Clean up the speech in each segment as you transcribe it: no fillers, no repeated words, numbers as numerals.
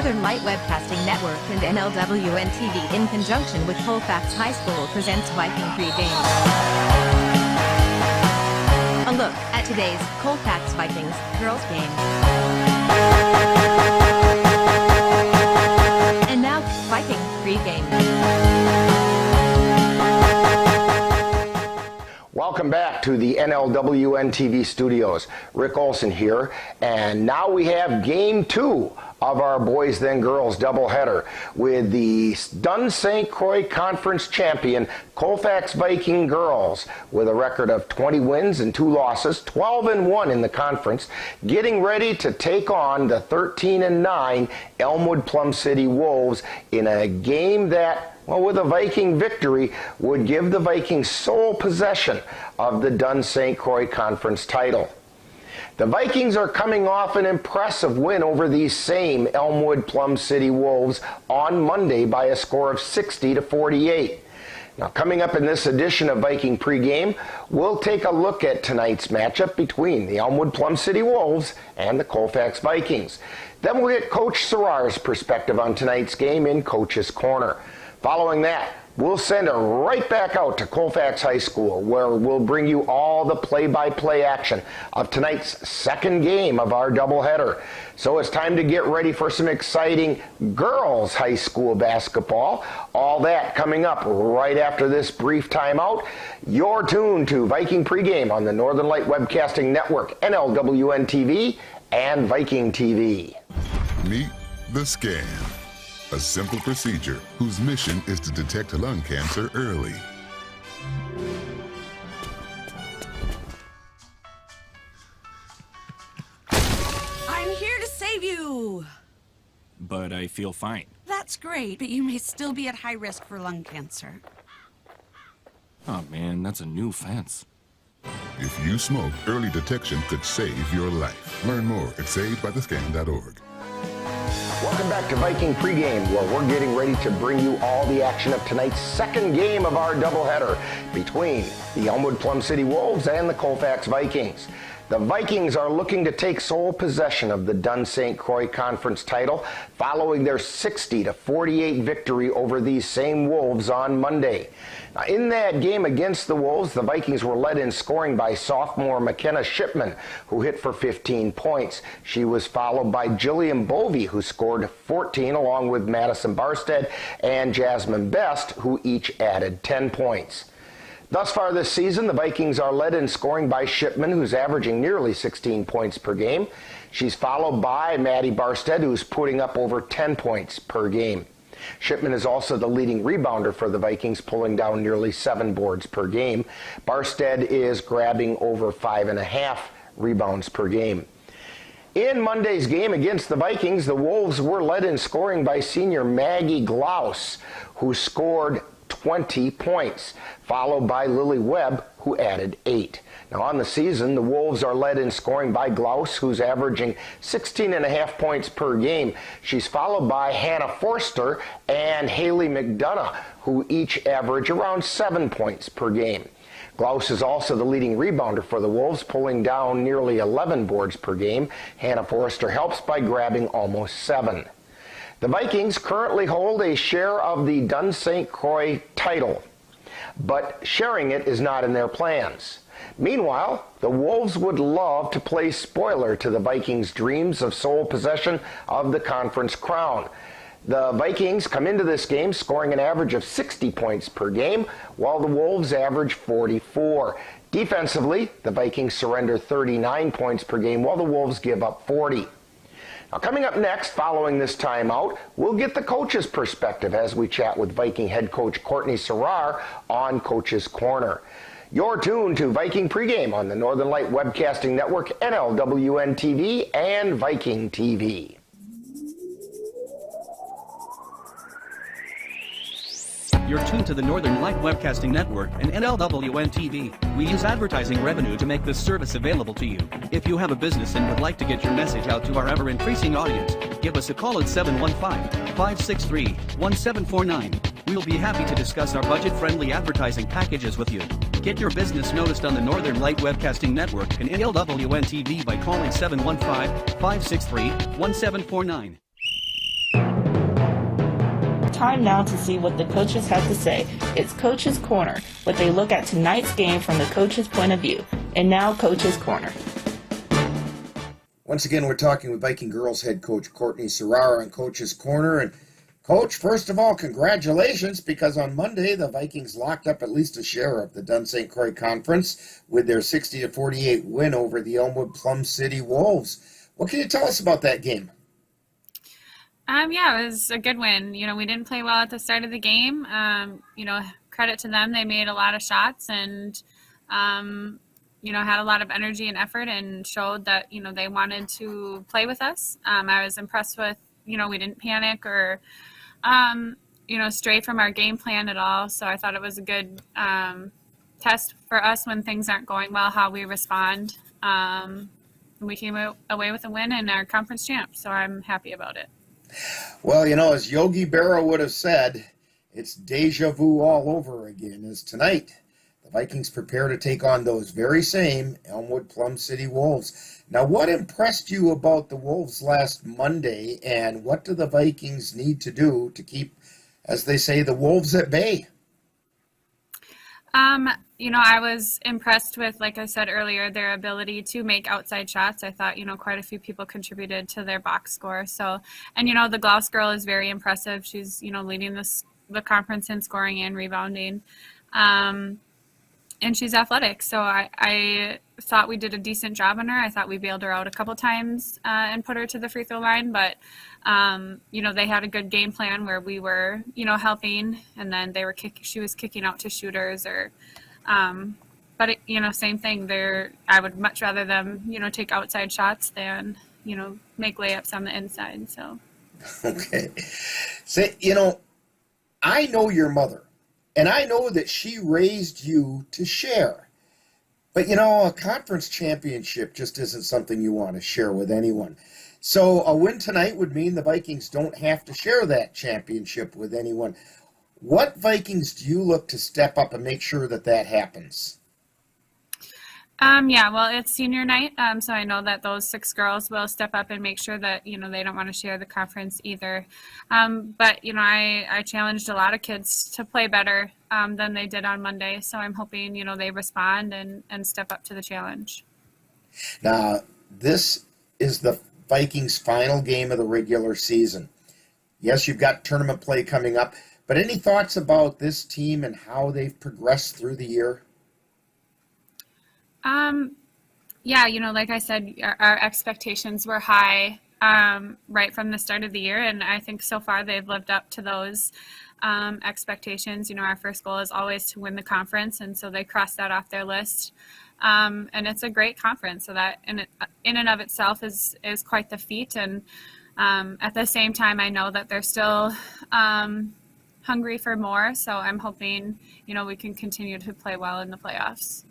Northern Light Webcasting Network and NLWN-TV in conjunction with Colfax High School presents Viking Pregame. A look at today's Colfax Vikings Girls game. And now, Viking Pregame. Welcome back to the NLWN-TV studios. Rick Olson here, and now we have Game 2 of our Boys Then Girls doubleheader with the Dunn St. Croix Conference champion Colfax Viking Girls with a record of 20 wins and 2 losses, 12-1 in the conference, getting ready to take on the 13-9 Elmwood Plum City Wolves in a game that, well, with a Viking victory, would give the Vikings sole possession of the Dunn St. Croix Conference title. The Vikings are coming off an impressive win over these same Elmwood Plum City Wolves on Monday by a score of 60-48. Now, coming up in this edition of Viking Pregame, we'll take a look at tonight's matchup between the Elmwood Plum City Wolves and the Colfax Vikings. Then we'll get Coach Serrar's perspective on tonight's game in Coach's Corner. Following that, we'll send it right back out to Colfax High School, where we'll bring you all the play-by-play action of tonight's second game of our doubleheader. So it's time to get ready for some exciting girls high school basketball. All that coming up right after this brief timeout. You're tuned to Viking Pregame on the Northern Light Webcasting Network, NLWN-TV, and Viking TV. Meet the Scan. A simple procedure whose mission is to detect lung cancer early. I'm here to save you! But I feel fine. That's great, but you may still be at high risk for lung cancer. Oh man, that's a new fence. If you smoke, early detection could save your life. Learn more at savedbythescan.org. Welcome back to Viking Pregame, where we're getting ready to bring you all the action of tonight's second game of our doubleheader between the Elmwood Plum City Wolves and the Colfax Vikings. The Vikings are looking to take sole possession of the Dunn St. Croix Conference title following their 60-48 victory over these same Wolves on Monday. Now, in that game against the Wolves, the Vikings were led in scoring by sophomore McKenna Shipman, who hit for 15 points. She was followed by Jillian Bovey, who scored 14, along with Madison Barstead and Jasmine Best, who each added 10 points. Thus far this season, the Vikings are led in scoring by Shipman, who's averaging nearly 16 points per game. She's followed by Maddie Barstead, who's putting up over 10 points per game. Shipman is also the leading rebounder for the Vikings, pulling down nearly 7 boards per game. Barstead is grabbing over 5.5 rebounds per game. In Monday's game against the Vikings, the Wolves were led in scoring by senior Maggie Glaus, who scored 20 points, followed by Lily Webb, who added 8. Now on the season, the Wolves are led in scoring by Glaus, who's averaging 16.5 points per game. She's followed by Hannah Forster and Haley McDonough, who each average around 7 points per game. Glaus is also the leading rebounder for the Wolves, pulling down nearly 11 boards per game. Hannah Forster helps by grabbing almost 7. The Vikings currently hold a share of the Dunn St. Croix title, but sharing it is not in their plans. Meanwhile, the Wolves would love to play spoiler to the Vikings' dreams of sole possession of the conference crown. The Vikings come into this game scoring an average of 60 points per game, while the Wolves average 44. Defensively, the Vikings surrender 39 points per game, while the Wolves give up 40. Now, coming up next, following this timeout, we'll get the coach's perspective as we chat with Viking head coach Courtney Serrar on Coach's Corner. You're tuned to Viking Pregame on the Northern Light Webcasting Network, NLWN-TV, and Viking TV. You're tuned to the Northern Light Webcasting Network and NLWN-TV. We use advertising revenue to make this service available to you. If you have a business and would like to get your message out to our ever-increasing audience, give us a call at 715-563-1749. We'll be happy to discuss our budget-friendly advertising packages with you. Get your business noticed on the Northern Light Webcasting Network and NLWN-TV by calling 715-563-1749. time now to see what the coaches have to say. It's Coach's Corner, what they look at tonight's game from the coach's point of view. And now, Coach's Corner. Once again, we're talking with Viking girls head coach Courtney Serrara on Coach's Corner. And Coach, first of all, congratulations, because on Monday the Vikings locked up at least a share of the Dun St. Croix Conference with their 60-48 win over the Elmwood Plum City Wolves. What can you tell us about that game? Yeah, it was a good win. You know, we didn't play well at the start of the game. You know, credit to them. They made a lot of shots and, you know, had a lot of energy and effort and showed that, you know, they wanted to play with us. I was impressed with, you know, we didn't panic or, you know, stray from our game plan at all. So I thought it was a good test for us when things aren't going well, how we respond. We came away with a win and our conference champ, so I'm happy about it. Well, you know, as Yogi Berra would have said, it's deja vu all over again, as tonight the Vikings prepare to take on those very same Elmwood Plum City Wolves. Now, what impressed you about the Wolves last Monday, and what do the Vikings need to do to keep, as they say, the Wolves at bay? You know, I was impressed with, like I said earlier, their ability to make outside shots. I thought, you know, quite a few people contributed to their box score. So, and, you know, the Glouse girl is very impressive. She's, you know, leading the conference in scoring and rebounding. And she's athletic. So I thought we did a decent job on her. I thought we bailed her out a couple times and put her to the free throw line. But, you know, they had a good game plan where we were, you know, helping. And then they were she was kicking out to shooters or but it, you know, same thing there. I would much rather them, you know, take outside shots than, you know, make layups on the inside. So okay. Say, you know, I know your mother, and I know that she raised you to share. But, you know, a conference championship just isn't something you want to share with anyone. So a win tonight would mean the Vikings don't have to share that championship with anyone. What Vikings do you look to step up and make sure that that happens? Yeah, well, it's senior night, so I know that those 6 girls will step up and make sure that, you know, they don't want to share the conference either. But, you know, I challenged a lot of kids to play better than they did on Monday, so I'm hoping, you know, they respond and step up to the challenge. Now, this is the Vikings' final game of the regular season. Yes, you've got tournament play coming up, but any thoughts about this team and how they've progressed through the year? Yeah, you know, like I said, our expectations were high right from the start of the year, and I think so far they've lived up to those expectations. You know, our first goal is always to win the conference, and so they crossed that off their list. And it's a great conference, so that in and of itself is quite the feat. And at the same time, I know that they're still hungry for more, so I'm hoping, you know, we can continue to play well in the playoffs.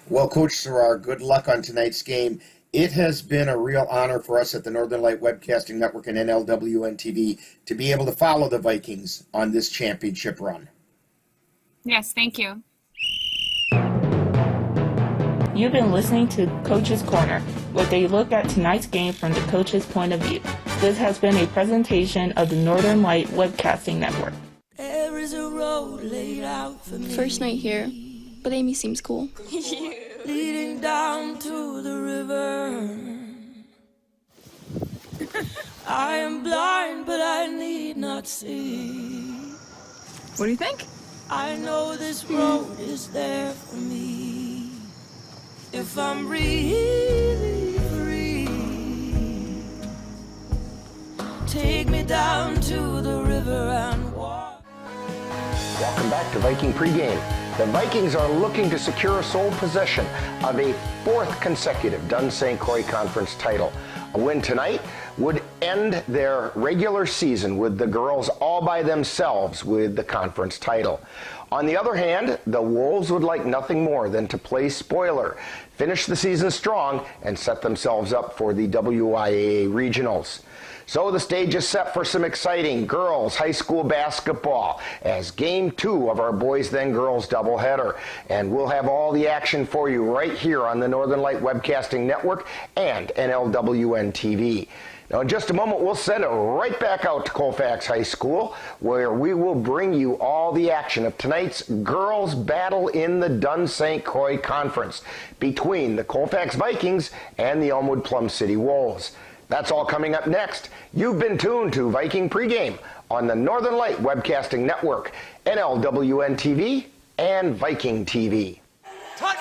Well, Coach Serrara, good luck on tonight's game. It has been a real honor for us at the Northern Light Webcasting Network and NLWN-TV to be able to follow the Vikings on this championship run. Yes, thank you. You've been listening to Coach's Corner, where they look at tonight's game from the coach's point of view. This has been a presentation of the Northern Light Webcasting Network. There is a road laid out for me. First night here, but Amy seems cool. Leading down to the river. I am blind, but I need not see. What do you think? I know this road is there for me. If I'm really free, take me down to the river and walk. Welcome back to Viking Pregame. The Vikings are looking to secure sole possession of a 4th consecutive Dun St. Croix Conference title. A win tonight would end their regular season with the girls all by themselves with the conference title. On the other hand, the Wolves would like nothing more than to play spoiler, finish the season strong, and set themselves up for the WIAA regionals. So the stage is set for some exciting girls high school basketball as Game 2 of our Boys Then Girls doubleheader. And we'll have all the action for you right here on the Northern Light Webcasting Network and NLWN-TV. Now, in just just a moment, we'll send it right back out to Colfax High School, where we will bring you all the action of tonight's girls' battle in the Dunn St. Croix Conference between the Colfax Vikings and the Elmwood Plum City Wolves. That's all coming up next. You've been tuned to Viking Pregame on the Northern Light Webcasting Network, NLWN-TV, and Viking TV. Touchdown!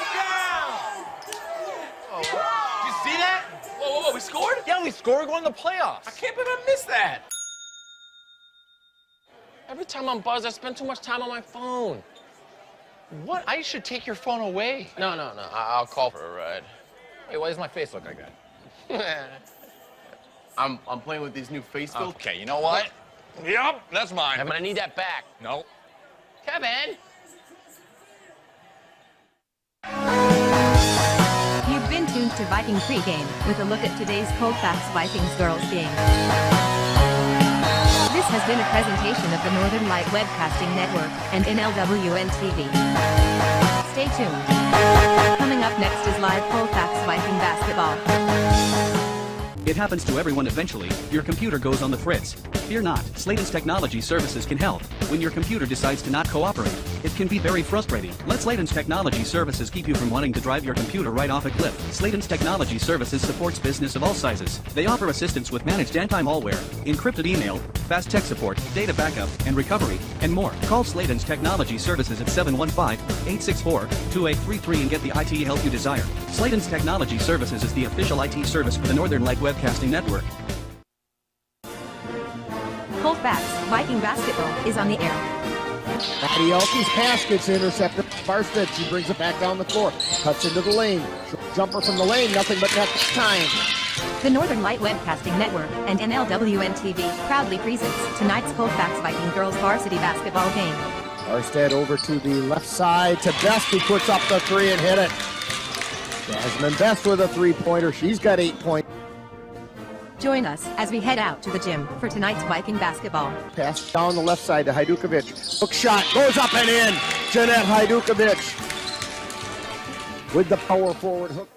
Oh, did you see that? Whoa, we scored? Yeah, we scored. We're going to the playoffs. I can't believe I missed that. Every time I'm buzzed, I spend too much time on my phone. What? I should take your phone away. No. I'll call for a ride. Hey, why does my face look like that? I'm playing with these new face filters. Okay, you know what? Yep, that's mine. I'm gonna need that back. No. Kevin! You've been tuned to Viking Pregame with a look at today's Colfax Vikings girls game. This has been a presentation of the Northern Light Webcasting Network and NLWN-TV. Stay tuned. Coming up next is live Colfax Viking basketball. It happens to everyone eventually. Your computer goes on the fritz. Fear not, Sladen's Technology Services can help. When your computer decides to not cooperate, it can be very frustrating. Let Sladen's Technology Services keep you from wanting to drive your computer right off a cliff. Sladen's Technology Services supports business of all sizes. They offer assistance with managed anti-malware, encrypted email, fast tech support, data backup, and recovery, and more. Call Sladen's Technology Services at 715-864-2833 and get the IT help you desire. Sladen's Technology Services is the official IT service for the Northern Light Webcasting Network. Colfax Viking basketball is on the air. Adielski's pass gets intercepted. Barstead, she brings it back down the floor. Cuts into the lane. Jumper from the lane, nothing but net time. The Northern Light Webcasting Network and NLWN-TV proudly presents tonight's Colfax Viking Girls Varsity Basketball game. Barstead over to the left side to Best, who puts up the three and hit it. Jasmine Best with a three-pointer. She's got 8 points. Join us as we head out to the gym for tonight's Viking basketball. Pass down the left side to Hajdukovic. Hook shot goes up and in. Jeanette Hajdukovic with the power forward hook.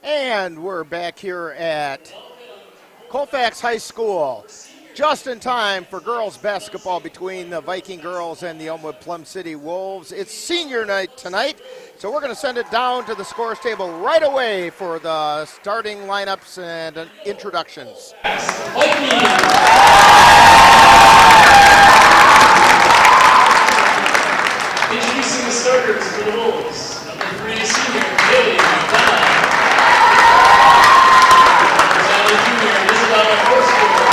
And we're back here at Colfax High School. Just in time for girls basketball between the Viking girls and the Elmwood Plum City Wolves. It's senior night tonight, so we're going to send it down to the scores table right away for the starting lineups and introductions. Introducing the starters for the Wolves. Number 3, senior, Haley McDonough. Number 7, junior, Isabella Horsfield.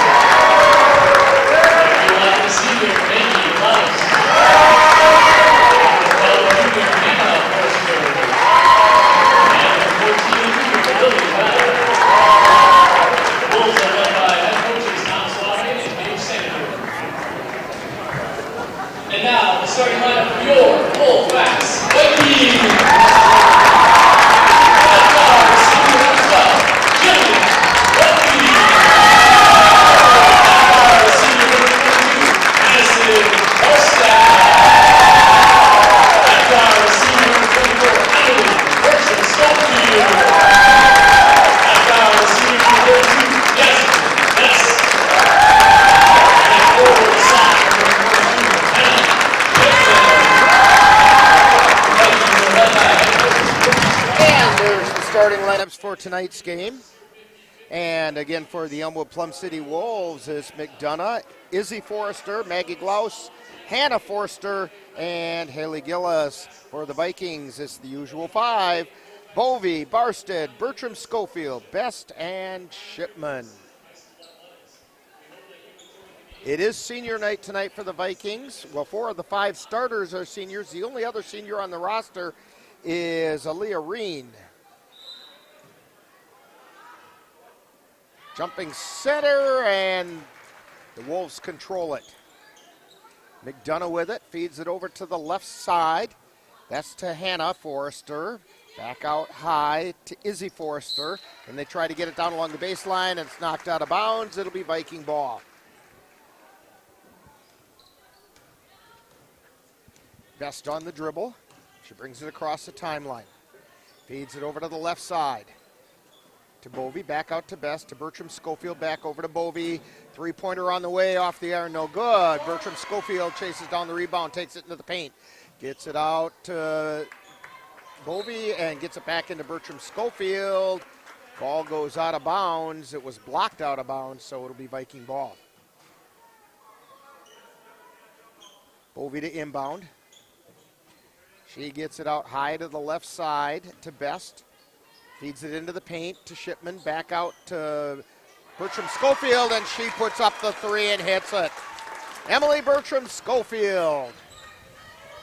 And now, the starting lineup for your Colfax Vikings. For tonight's game. And again for the Elmwood Plum City Wolves is McDonough, Izzy Forrester, Maggie Glaus, Hannah Forster, and Haley Gillis. For the Vikings, it's the usual 5. Bovey, Barstead, Bertram Schofield, Best, and Shipman. It is senior night tonight for the Vikings. Well, 4 of the 5 starters are seniors. The only other senior on the roster is Aaliyah Reen. Jumping center, and the Wolves control it. McDonough with it, feeds it over to the left side. That's to Hannah Forrester. Back out high to Izzy Forrester. And they try to get it down along the baseline, and it's knocked out of bounds. It'll be Viking ball. Best on the dribble. She brings it across the timeline. Feeds it over to the left side. to Bovey, back out to Best, to Bertram Schofield, back over to Bovey. Three-pointer on the way, off the iron, no good. Bertram Schofield chases down the rebound, takes it into the paint. Gets it out to Bovey and gets it back into Bertram Schofield. Ball goes out of bounds. It was blocked out of bounds, so it'll be Viking ball. Bovey to inbound. She gets it out high to the left side to Best. Feeds it into the paint to Shipman. Back out to Bertram Schofield, and she puts up the three and hits it. Emily Bertram Schofield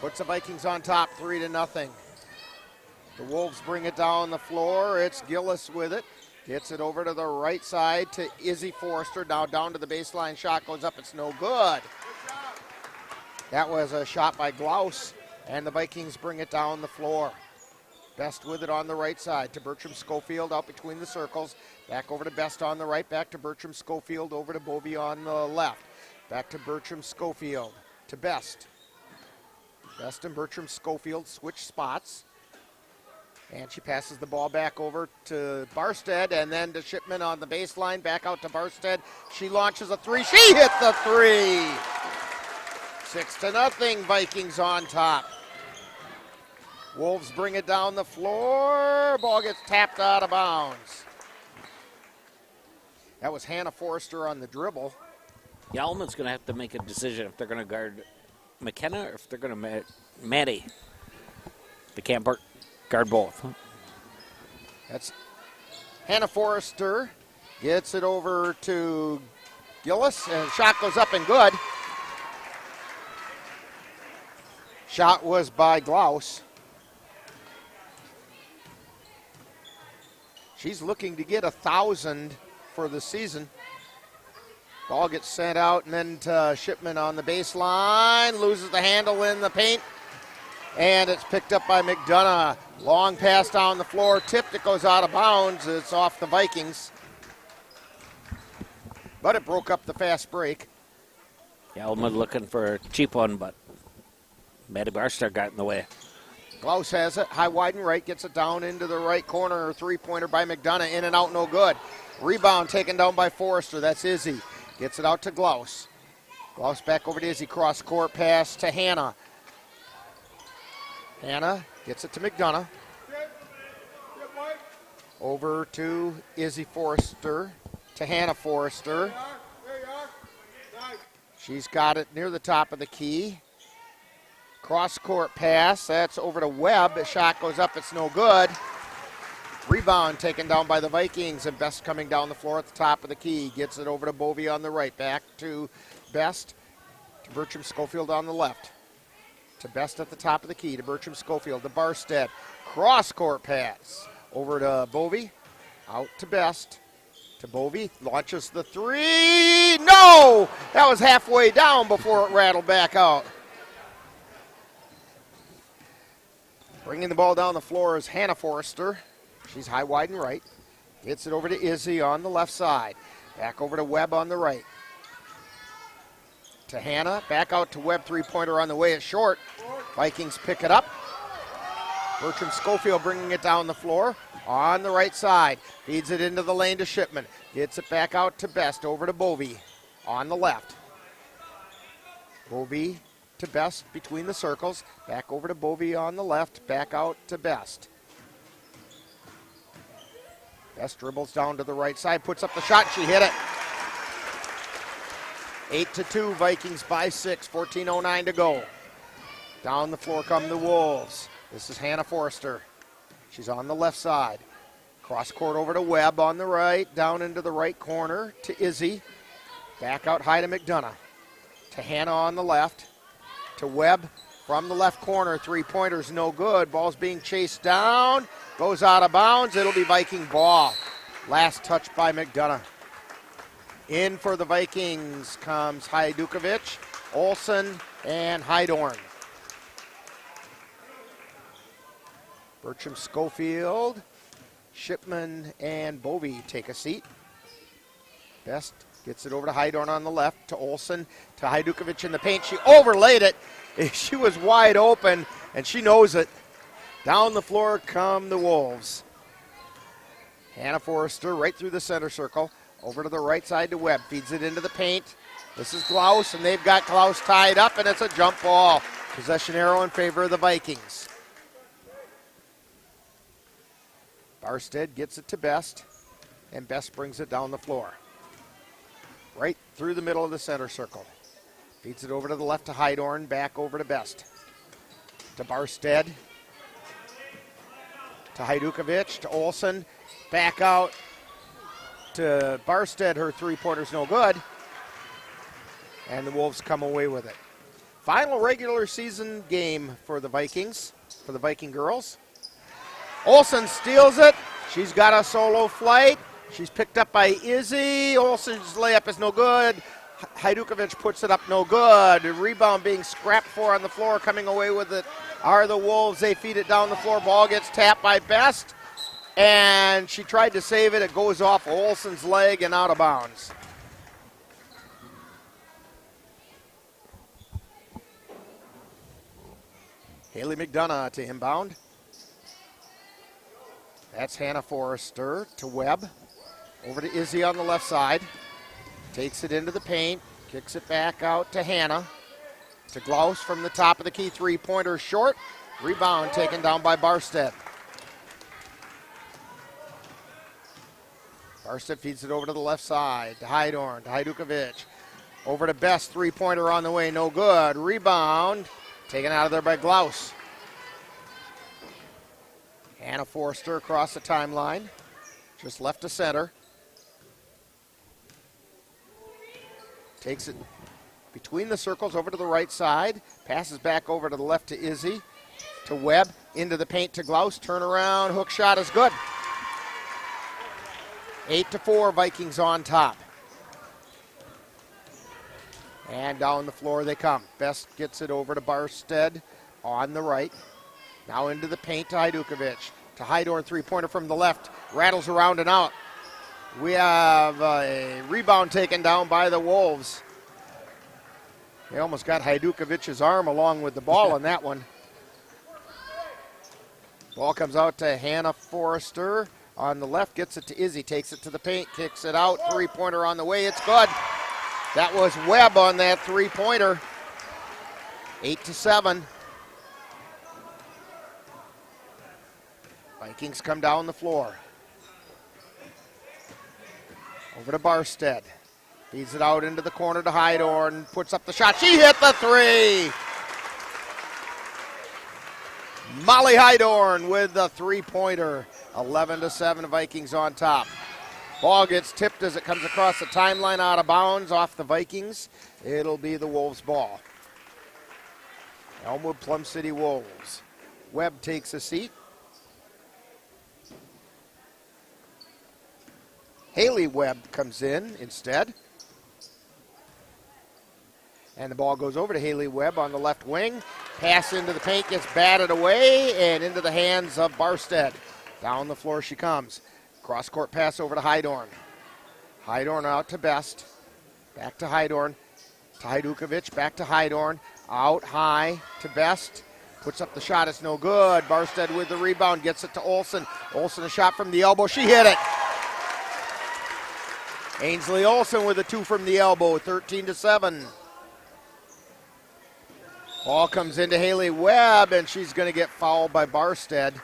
puts the Vikings on top 3-0. The Wolves bring it down the floor. It's Gillis with it. Gets it over to the right side to Izzy Forrester. Now down to the baseline. Shot goes up. It's no good. That was a shot by Glaus, and the Vikings bring it down the floor. Best with it on the right side to Bertram Schofield out between the circles. Back over to Best on the right. Back to Bertram Schofield over to Bovey on the left. Back to Bertram Schofield to Best. Best and Bertram Schofield switch spots. And she passes the ball back over to Barstead and then to Shipman on the baseline. Back out to Barstead. She launches a three. She hit the three. 6-0, Vikings on top. Wolves bring it down the floor. Ball gets tapped out of bounds. That was Hannah Forrester on the dribble. Yeah, Elmwood's going to have to make a decision if they're going to guard McKenna or if they're going to Maddie. They can't guard both. That's Hannah Forrester. Gets it over to Gillis, and shot goes up and good. Shot was by Glaus. She's looking to get 1,000 for the season. Ball gets sent out and then to Shipman on the baseline. Loses the handle in the paint. And it's picked up by McDonough. Long pass down the floor. Tipped. It goes out of bounds. It's off the Vikings. But it broke up the fast break. Yeah, Elmwood looking for a cheap one, but Maddie Barster got in the way. Glaus has it, high, wide, and right, gets it down into the right corner. Three-pointer by McDonough, in and out, no good. Rebound taken down by Forrester, that's Izzy. Gets it out to Glaus. Glaus back over to Izzy, cross-court pass to Hannah. Hannah gets it to McDonough. Over to Izzy Forrester, to Hannah Forrester. She's got it near the top of the key. Cross-court pass, that's over to Webb. The shot goes up, it's no good. Rebound taken down by the Vikings, and Best coming down the floor at the top of the key. Gets it over to Bovey on the right, back to Best, to Bertram Schofield on the left. To Best at the top of the key, to Bertram Schofield, to Barstead. Cross-court pass, over to Bovey, out to Best, to Bovey, launches the three. No! That was halfway down before it rattled back out. Bringing the ball down the floor is Hannah Forrester. She's high, wide, and right. Gets it over to Izzy on the left side. Back over to Webb on the right. To Hannah. Back out to Webb. Three-pointer on the way. It's short. Vikings pick it up. Bertram Schofield bringing it down the floor on the right side. Feeds it into the lane to Shipman. Gets it back out to Best. Over to Bovey on the left. Bovey to Best between the circles. Back over to Bovey on the left. Back out to Best. Best dribbles down to the right side. Puts up the shot. She hit it. 8-2. Vikings by 6. 14:09 to go. Down the floor come the Wolves. This is Hannah Forrester. She's on the left side. Cross court over to Webb on the right. Down into the right corner to Izzy. Back out high to McDonough. To Hannah on the left. To Webb from the left corner. Three-pointers no good. Ball's being chased down. Goes out of bounds. It'll be Viking ball. Last touch by McDonough. In for the Vikings comes Hajdukovic, Olsen, and Hydorn. Bertram Schofield, Shipman, and Bovey take a seat. Best gets it over to Hydorn on the left, to Olsen, to Hajdukovic in the paint. She overlaid it. She was wide open, and she knows it. Down the floor come the Wolves. Hannah Forrester right through the center circle. Over to the right side to Webb. Feeds it into the paint. This is Glaus, and they've got Glaus tied up, and it's a jump ball. Possession arrow in favor of the Vikings. Barstead gets it to Best, and Best brings it down the floor. Right through the middle of the center circle. Feeds it over to the left to Hydorn, back over to Best. To Barstead. To Hajdukovic, to Olsen. Back out to Barstead. Her three-pointer's no good. And the Wolves come away with it. Final regular season game for the Vikings, for the Viking girls. Olsen steals it. She's got a solo flight. She's picked up by Izzy. Olsen's layup is no good. Hajdukovic puts it up no good. Rebound being scrapped for on the floor. Coming away with it are the Wolves. They feed it down the floor. Ball gets tapped by Best. And she tried to save it. It goes off Olsen's leg and out of bounds. Haley McDonough to inbound. That's Hannah Forrester to Webb. Over to Izzy on the left side. Takes it into the paint. Kicks it back out to Hannah. To Glaus from the top of the key. Three-pointer short. Rebound taken down by Barstead. Barstead feeds it over to the left side. To Hydorn. To Hajdukovic. Over to Best. Three-pointer on the way. No good. Rebound. Taken out of there by Glaus. Hannah Forrester across the timeline. Just left to center. Takes it between the circles over to the right side. Passes back over to the left to Izzy. To Webb. Into the paint to Glaus. Turnaround. Hook shot is good. 8-4. Vikings on top. And down the floor they come. Best gets it over to Barstead on the right. Now into the paint to Hajdukovic. To Hydorn, three-pointer from the left. Rattles around and out. We have a rebound taken down by the Wolves. They almost got Hajdukovic's arm along with the ball on that one. Ball comes out to Hannah Forrester on the left. Gets it to Izzy. Takes it to the paint. Kicks it out. Three-pointer on the way. It's good. That was Webb on that three-pointer. 8-7. Vikings come down the floor. Over to Barstead. Feeds it out into the corner to Hydorn. Puts up the shot. She hit the three. Molly Hydorn with the three-pointer. 11-7. Vikings on top. Ball gets tipped as it comes across the timeline out of bounds off the Vikings. It'll be the Wolves' ball. Elmwood Plum City Wolves. Webb takes a seat. Haley Webb comes in instead. And the ball goes over to Haley Webb on the left wing. Pass into the paint, gets batted away, and into the hands of Barstead. Down the floor she comes. Cross-court pass over to Hydorn. Hydorn out to Best. Back to Hydorn. To Hajdukovic, back to Hydorn. Out high to Best. Puts up the shot, it's no good. Barstead with the rebound, gets it to Olsen. Olsen a shot from the elbow, she hit it. Ainsley Olsen with a two from the elbow, 13-7. Ball comes into Haley Webb, and she's going to get fouled by Barstead.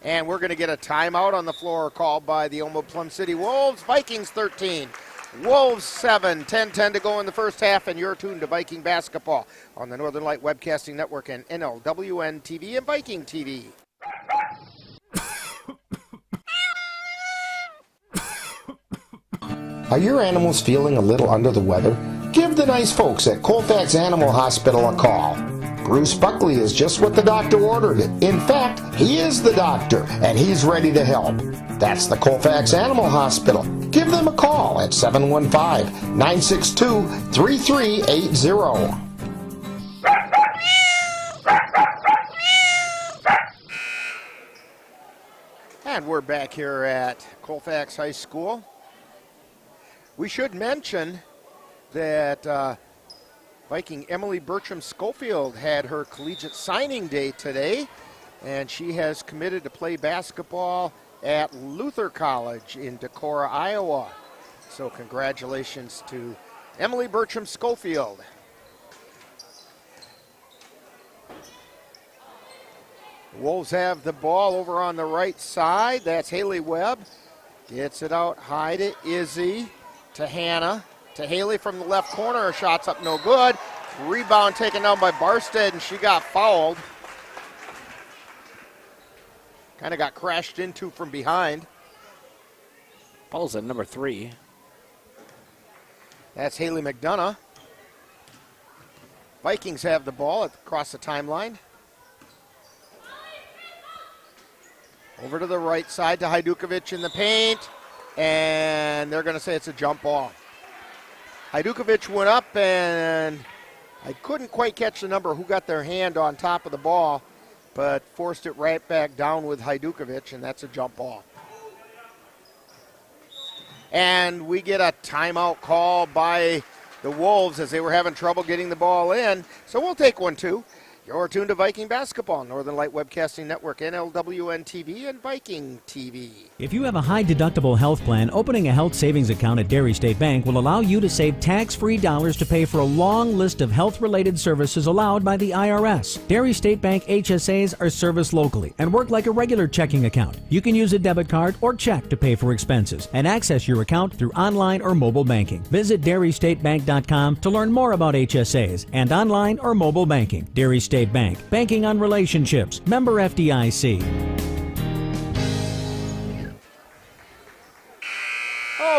And we're going to get a timeout on the floor called by the Elmwood Plum City Wolves. Vikings 13, Wolves 7, 10-10 to go in the first half, and you're tuned to Viking basketball on the Northern Light Webcasting Network and NLWN-TV and Viking TV. Are your animals feeling a little under the weather? Give the nice folks at Colfax Animal Hospital a call. Bruce Buckley is just what the doctor ordered. In fact, he is the doctor, and he's ready to help. That's the Colfax Animal Hospital. Give them a call at 715-962-3380. And we're back here at Colfax High School. We should mention that Viking Emily Bertram Schofield had her collegiate signing day today, and she has committed to play basketball at Luther College in Decorah, Iowa. So congratulations to Emily Bertram Schofield. The Wolves have the ball over on the right side. That's Haley Webb. Gets it out high to Izzy, to Hannah, to Haley from the left corner. Her shot's up no good. Rebound taken down by Barstead, and she got fouled. Kind of got crashed into from behind. Foul's at number 3. That's Haley McDonough. Vikings have the ball across the timeline. Over to the right side to Hajdukovic in the paint, and they're going to say it's a jump ball. Hajdukovic went up, and I couldn't quite catch the number who got their hand on top of the ball, but forced it right back down with Hajdukovic, and that's a jump ball. And we get a timeout call by the Wolves as they were having trouble getting the ball in, so we'll take one too. You're tuned to Viking Basketball, Northern Light Webcasting Network, NLWN-TV, and Viking TV. If you have a high-deductible health plan, opening a health savings account at Dairy State Bank will allow you to save tax-free dollars to pay for a long list of health-related services allowed by the IRS. Dairy State Bank HSAs are serviced locally and work like a regular checking account. You can use a debit card or check to pay for expenses and access your account through online or mobile banking. Visit DairyStateBank.com to learn more about HSAs and online or mobile banking. Dairy State Bank, banking on relationships. Member FDIC.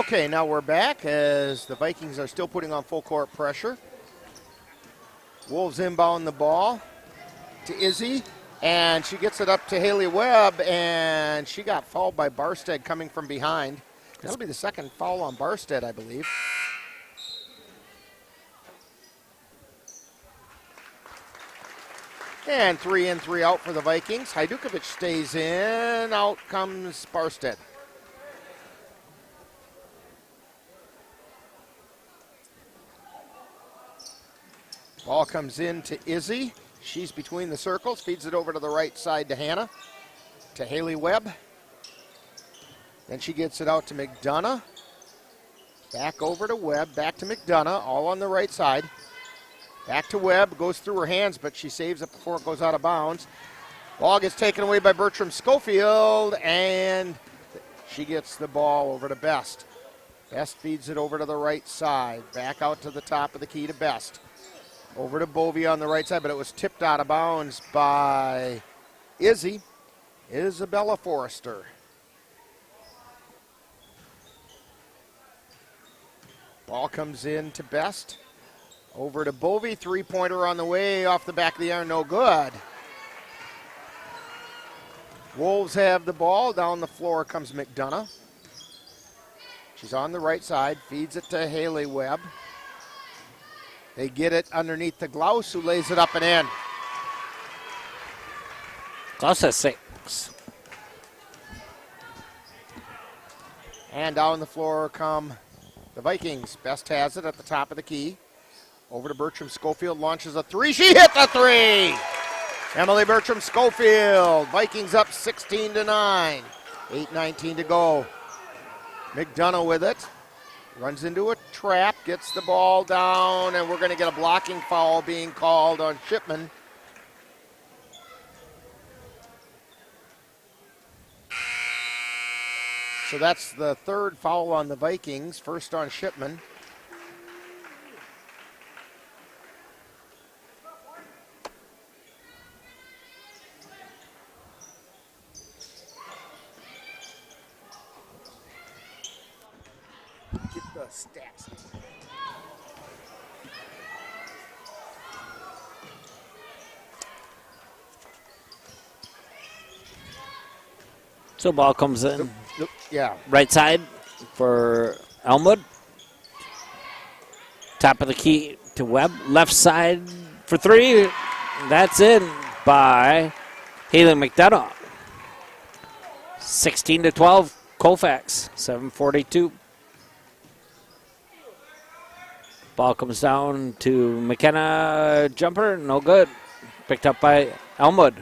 Okay, now we're back as the Vikings are still putting on full court pressure. Wolves inbound the ball to Izzy, and she gets it up to Haley Webb, and she got fouled by Barstead coming from behind. That'll be the second foul on Barstead, I believe. And 3 in, 3 out for the Vikings. Hajdukovic stays in. Out comes Barstead. Ball comes in to Izzy. She's between the circles. Feeds it over to the right side to Hannah. To Haley Webb. Then she gets it out to McDonough. Back over to Webb. Back to McDonough. All on the right side. Back to Webb, goes through her hands, but she saves it before it goes out of bounds. Ball gets taken away by Bertram Schofield, and she gets the ball over to Best. Best feeds it over to the right side. Back out to the top of the key to Best. Over to Bovey on the right side, but it was tipped out of bounds by Izzy. Isabella Forrester. Ball comes in to Best. Over to Bovey, three-pointer on the way, off the back of the iron, no good. Wolves have the ball. Down the floor comes McDonough. She's on the right side, feeds it to Haley Webb. They get it underneath to Glaus, who lays it up and in. Glaus has 6. And down the floor come the Vikings. Best has it at the top of the key. Over to Bertram Schofield, launches a 3. She hit the 3! Emily Bertram Schofield. Vikings up 16-9. 8:19 to go. McDonough with it. Runs into a trap, gets the ball down, and we're going to get a blocking foul being called on Shipman. So that's the third foul on the Vikings, first on Shipman. Get the stats. So ball comes in. Yeah. Right side for Elmwood. Top of the key to Webb. Left side for 3. That's in by Haley McDonough. 16-12, Colfax, 7:42. Ball comes down to McKenna, jumper, no good. Picked up by Elmwood.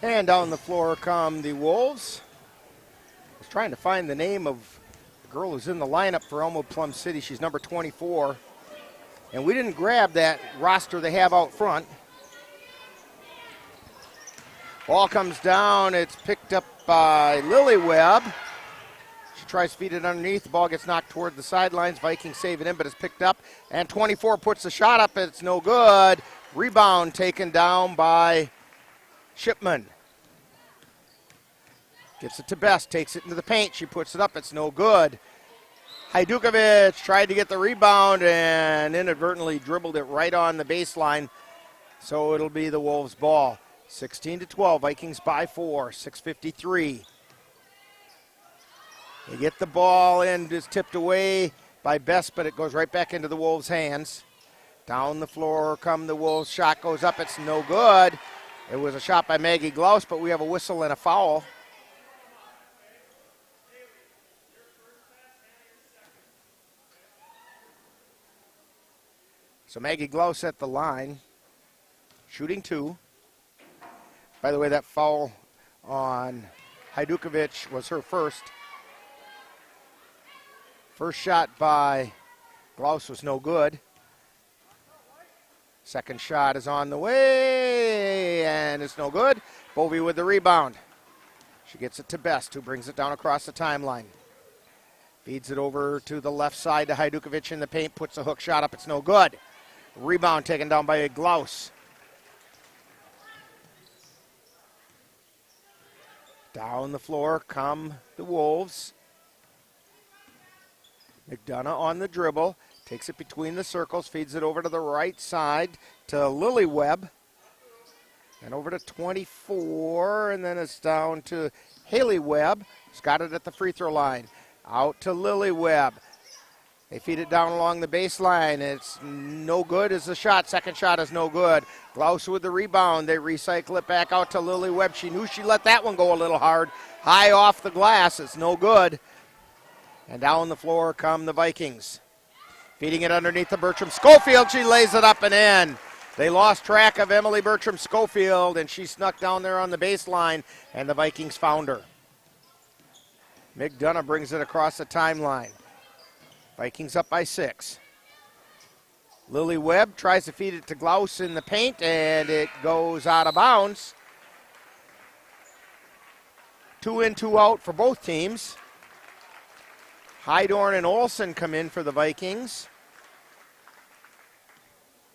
And down the floor come the Wolves. I was trying to find the name of the girl who's in the lineup for Elmwood Plum City. She's number 24. And we didn't grab that roster they have out front. Ball comes down. It's picked up by Lily Webb. She tries to feed it underneath. The ball gets knocked toward the sidelines. Vikings save it in, but it's picked up. And 24 puts the shot up. It's no good. Rebound taken down by Shipman. Gets it to Best. Takes it into the paint. She puts it up. It's no good. Hajdukovic tried to get the rebound and inadvertently dribbled it right on the baseline. So it'll be the Wolves' ball. 16-12, Vikings by 4, 6:53. They get the ball in, just tipped away by Best, but it goes right back into the Wolves' hands. Down the floor come the Wolves. Shot goes up. It's no good. It was a shot by Maggie Glaus, but we have a whistle and a foul. So Maggie Glaus at the line, shooting 2. By the way, that foul on Hajdukovic was her first. First shot by Glaus was no good. Second shot is on the way, and it's no good. Bovey with the rebound. She gets it to Best, who brings it down across the timeline. Feeds it over to the left side to Hajdukovic in the paint, puts a hook shot up. It's no good. Rebound taken down by Glaus. Down the floor come the Wolves. McDonough on the dribble. Takes it between the circles. Feeds it over to the right side to Lily Webb. And over to 24. And then it's down to Haley Webb. She's got it at the free throw line. Out to Lily Webb. They feed it down along the baseline. It's no good as the shot. Second shot is no good. Glaus with the rebound. They recycle it back out to Lily Webb. She knew she let that one go a little hard. High off the glass. It's no good. And down the floor come the Vikings. Feeding it underneath to Bertram Schofield. She lays it up and in. They lost track of Emily Bertram Schofield, and she snuck down there on the baseline, and the Vikings found her. McDonough brings it across the timeline. Vikings up by 6. Lily Webb tries to feed it to Glaus in the paint, and it goes out of bounds. 2 in, 2 out for both teams. Hydorn and Olsen come in for the Vikings.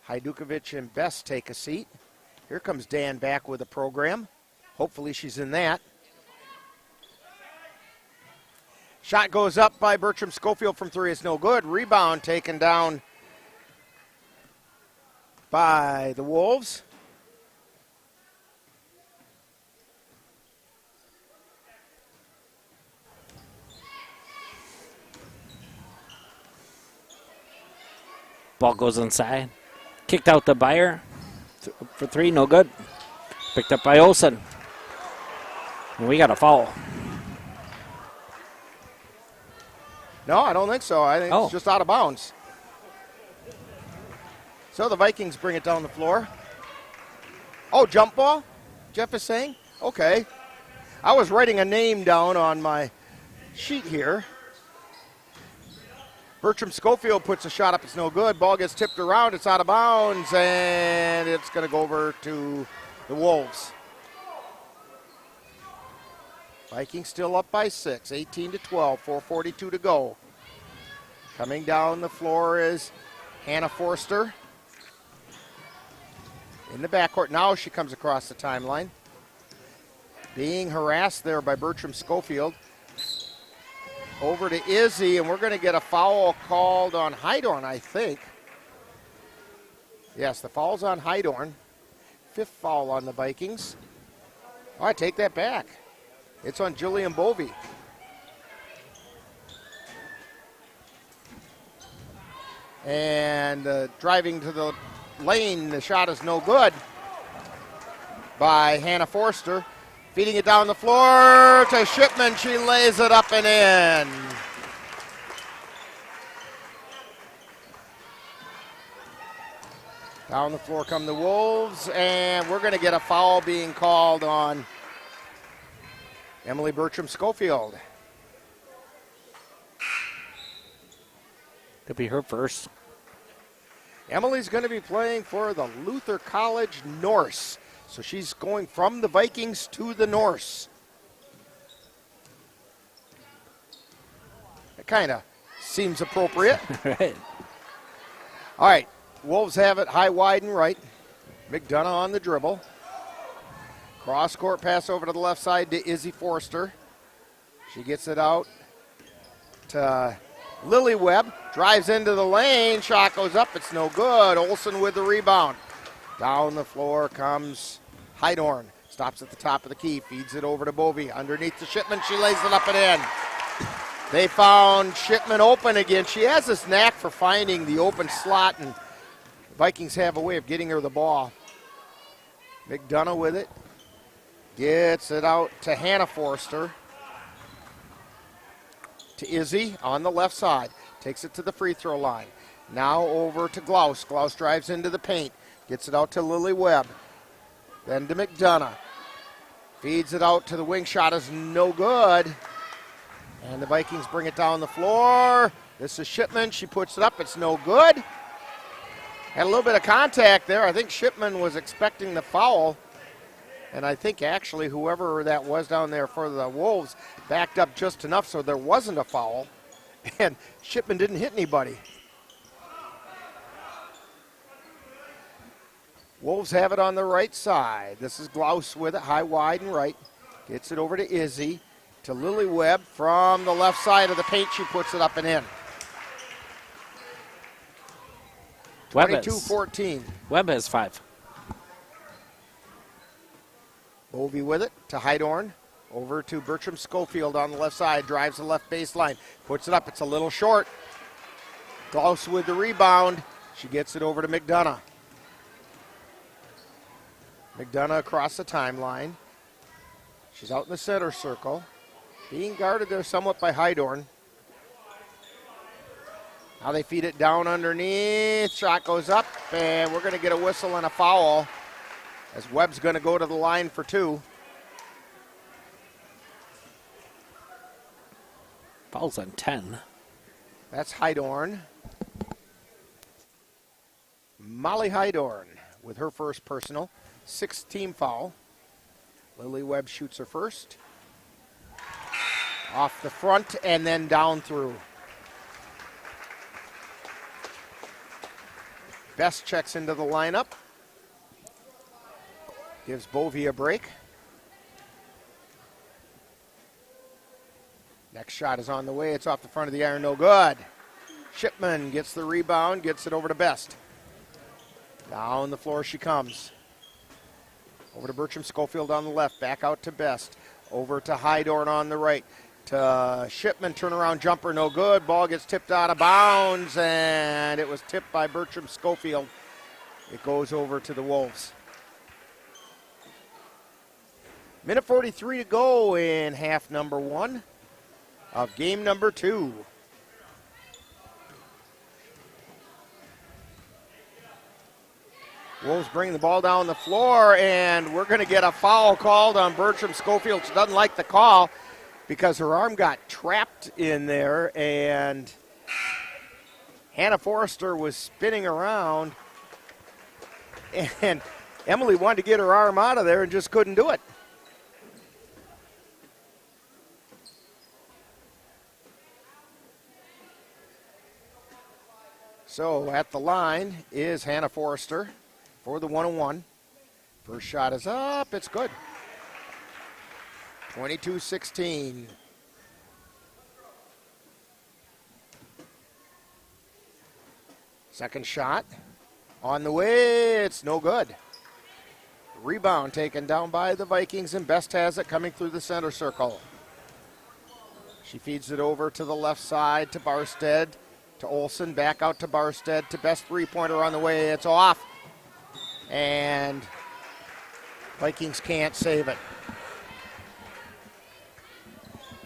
Hajdukovic and Best take a seat. Here comes Dan back with the program. Hopefully she's in that. Shot goes up by Bertram Schofield from 3. It's no good. Rebound taken down by the Wolves. Ball goes inside. Kicked out to Beyer for 3, no good. Picked up by Olsen. And we got a foul. No, I don't think so. I think it's just out of bounds. So the Vikings bring it down the floor. Oh, jump ball? Jeff is saying? Okay. I was writing a name down on my sheet here. Bertram Schofield puts a shot up. It's no good. Ball gets tipped around. It's out of bounds, and it's going to go over to the Wolves. Vikings still up by 6, 18-12, 4:42 to go. Coming down the floor is Hannah Forster. In the backcourt. Now she comes across the timeline. Being harassed there by Bertram Schofield. Over to Izzy, and we're going to get a foul called on Hydorn, I think. Yes, the foul's on Hydorn. 5th foul on the Vikings. Oh, I take that back. It's on Jillian Bovey. And driving to the lane, the shot is no good by Hannah Forster. Feeding it down the floor to Shipman. She lays it up and in. Down the floor come the Wolves, and we're going to get a foul being called on Emily Bertram-Schofield. Could be her first. Emily's going to be playing for the Luther College Norse. So she's going from the Vikings to the Norse. It kind of seems appropriate. Right. All right, Wolves have it high, wide, and right. McDonough on the dribble. Cross-court pass over to the left side to Izzy Forster. She gets it out to Lily Webb. Drives into the lane. Shot goes up. It's no good. Olsen with the rebound. Down the floor comes Heidorn. Stops at the top of the key. Feeds it over to Bovey. Underneath to Shipman. She lays it up and in. They found Shipman open again. She has this knack for finding the open slot, and the Vikings have a way of getting her the ball. McDonough with it. Gets it out to Hannah Forster. To Izzy on the left side. Takes it to the free throw line. Now over to Glaus. Glaus drives into the paint. Gets it out to Lily Webb. Then to McDonough. Feeds it out to the wing. Shot is no good. And the Vikings bring it down the floor. This is Shipman. She puts it up. It's no good. Had a little bit of contact there. I think Shipman was expecting the foul. And I think actually whoever that was down there for the Wolves backed up just enough so there wasn't a foul. And Shipman didn't hit anybody. Wolves have it on the right side. This is Glaus with it, high, wide, and right. Gets it over to Izzy. To Lily Webb from the left side of the paint. She puts it up and in. 22-14. Webb has 5. Bovey with it to Heidorn. Over to Bertram-Schofield on the left side. Drives the left baseline. Puts it up. It's a little short. Glaus with the rebound. She gets it over to McDonough. McDonough across the timeline. She's out in the center circle. Being guarded there somewhat by Heidorn. Now they feed it down underneath. Shot goes up, and we're going to get a whistle and a foul as Webb's going to go to the line for 2. Foul's on 10. That's Heidorn. Molly Heidorn with her first personal. 6th team foul. Lily Webb shoots her first. Off the front and then down through. Best checks into the lineup. Gives Bovey a break. Next shot is on the way. It's off the front of the iron. No good. Shipman gets the rebound. Gets it over to Best. Down the floor she comes. Over to Bertram-Schofield on the left. Back out to Best. Over to Heidorn on the right. To Shipman, turnaround jumper, no good. Ball gets tipped out of bounds, and it was tipped by Bertram-Schofield. It goes over to the Wolves. Minute 43 to go in half number 1 of game number 2. Wolves bring the ball down the floor, and we're going to get a foul called on Bertram-Schofield. She doesn't like the call because her arm got trapped in there, and Hannah Forrester was spinning around, and Emily wanted to get her arm out of there and just couldn't do it. So at the line is Hannah Forrester for the 1-on-1. First shot is up. It's good. 22-16. Second shot on the way. It's no good. Rebound taken down by the Vikings, and Best has it coming through the center circle. She feeds it over to the left side to Barstead, to Olsen, back out to Barstead, to Best three-pointer on the way. It's off. And Vikings can't save it.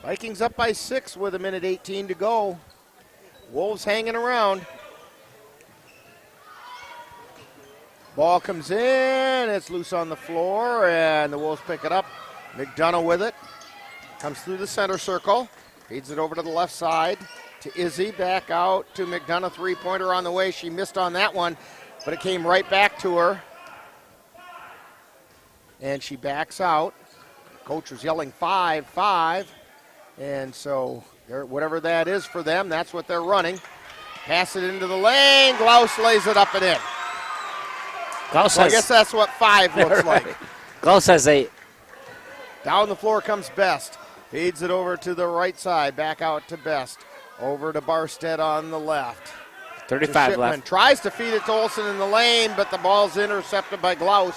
Vikings up by 6 with 1:18 to go. Wolves hanging around. Ball comes in. It's loose on the floor, and the Wolves pick it up. McDonough with it. Comes through the center circle. Feeds it over to the left side to Izzy. Back out to McDonough. Three-pointer on the way. She missed on that one, but it came right back to her. And she backs out. Coach was yelling 5-5. And so whatever that is for them, that's what they're running. Pass it into the lane. Glaus lays it up and in. Glaus I guess that's what 5 looks like. Glaus has 8. Down the floor comes Best. Feeds it over to the right side. Back out to Best. Over to Barstead on the left. 35 left. Tries to feed it to Olsen in the lane, but the ball's intercepted by Glaus.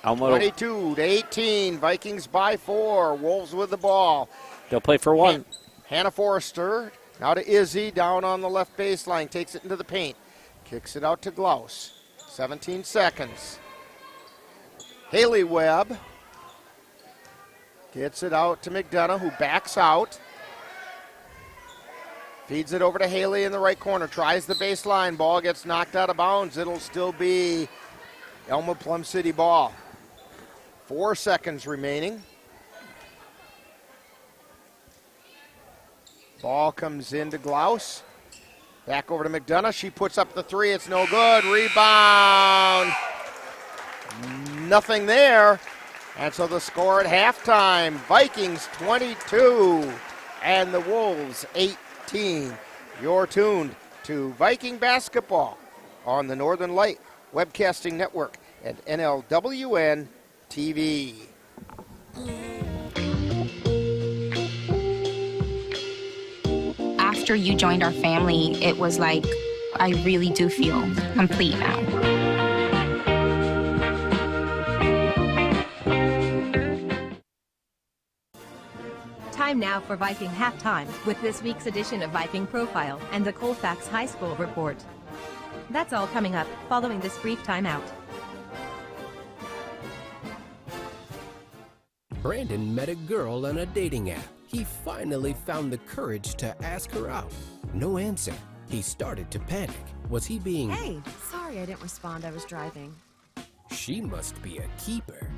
22-18. Vikings by 4. Wolves with the ball. They'll play for 1. Hannah Forrester. Now to Izzy. Down on the left baseline. Takes it into the paint. Kicks it out to Glaus. 17 seconds. Haley Webb gets it out to McDonough, who backs out. Feeds it over to Haley in the right corner. Tries the baseline. Ball gets knocked out of bounds. It'll still be Elmwood Plum City ball. 4 seconds remaining. Ball comes into Glaus. Back over to McDonough. She puts up the 3. It's no good. Rebound. Nothing there. And so the score at halftime, Vikings 22 and the Wolves 18. You're tuned to Viking basketball on the Northern Light Webcasting Network and NLWN-TV. After you joined our family, it was like, I really do feel complete now. Time now for Viking Halftime with this week's edition of Viking Profile and the Colfax High School Report. That's all coming up following this brief timeout. Brandon met a girl on a dating app. He finally found the courage to ask her out. No answer. He started to panic. Was he being... Hey, sorry I didn't respond. I was driving. She must be a keeper.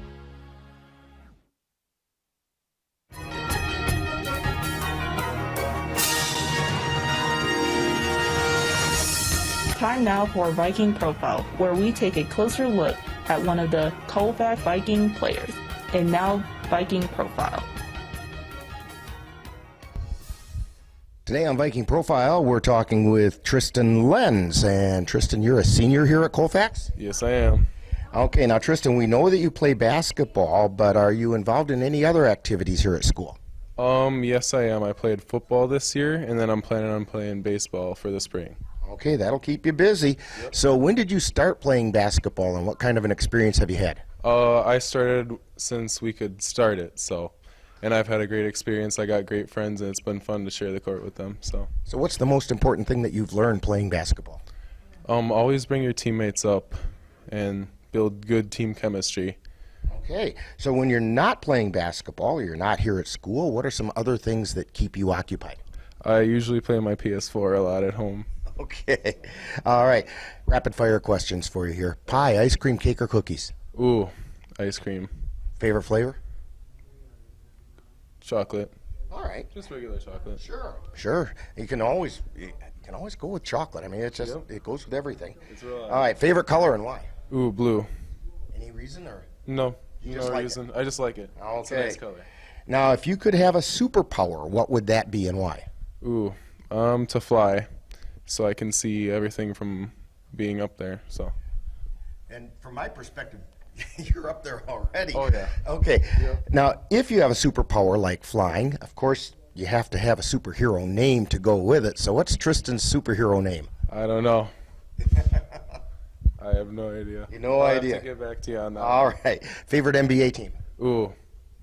Time now for Viking Profile, where we take a closer look at one of the Colfax Viking players. And now, Viking Profile. Today on Viking Profile, we're talking with Tristan Lenz. And Tristan, you're a senior here at Colfax? Yes, I am. Okay, now Tristan, we know that you play basketball, but are you involved in any other activities here at school? Yes, I am. I played football this year, and then I'm planning on playing baseball for the spring. Okay, that'll keep you busy. Yep. So when did you start playing basketball, and what kind of an experience have you had? I started since we could start it, and I've had a great experience. I got great friends, and it's been fun to share the court with them. So what's the most important thing that you've learned playing basketball? Always bring your teammates up and build good team chemistry. Okay, so when you're not playing basketball or you're not here at school, what are some other things that keep you occupied? I usually play my PS4 a lot at home. Okay. All right. Rapid fire questions for you here. Pie, ice cream, cake, or cookies? Ooh, ice cream. Favorite flavor? Chocolate. All right. Just regular chocolate. Sure. You can always go with chocolate. I mean, it's just it goes with everything. All right. Favorite color and why? Ooh, blue. Any reason or? No. No reason. I just like it. Okay. It's a nice color. Now, if you could have a superpower, what would that be and why? Ooh, to fly. So I can see everything from being up there. So. And from my perspective, you're up there already. Oh yeah. Okay. Yep. Now, if you have a superpower like flying, of course you have to have a superhero name to go with it. So what's Tristan's superhero name? I don't know. I have no idea. No idea. I have to get back to you on that. All right. Favorite NBA team? Ooh,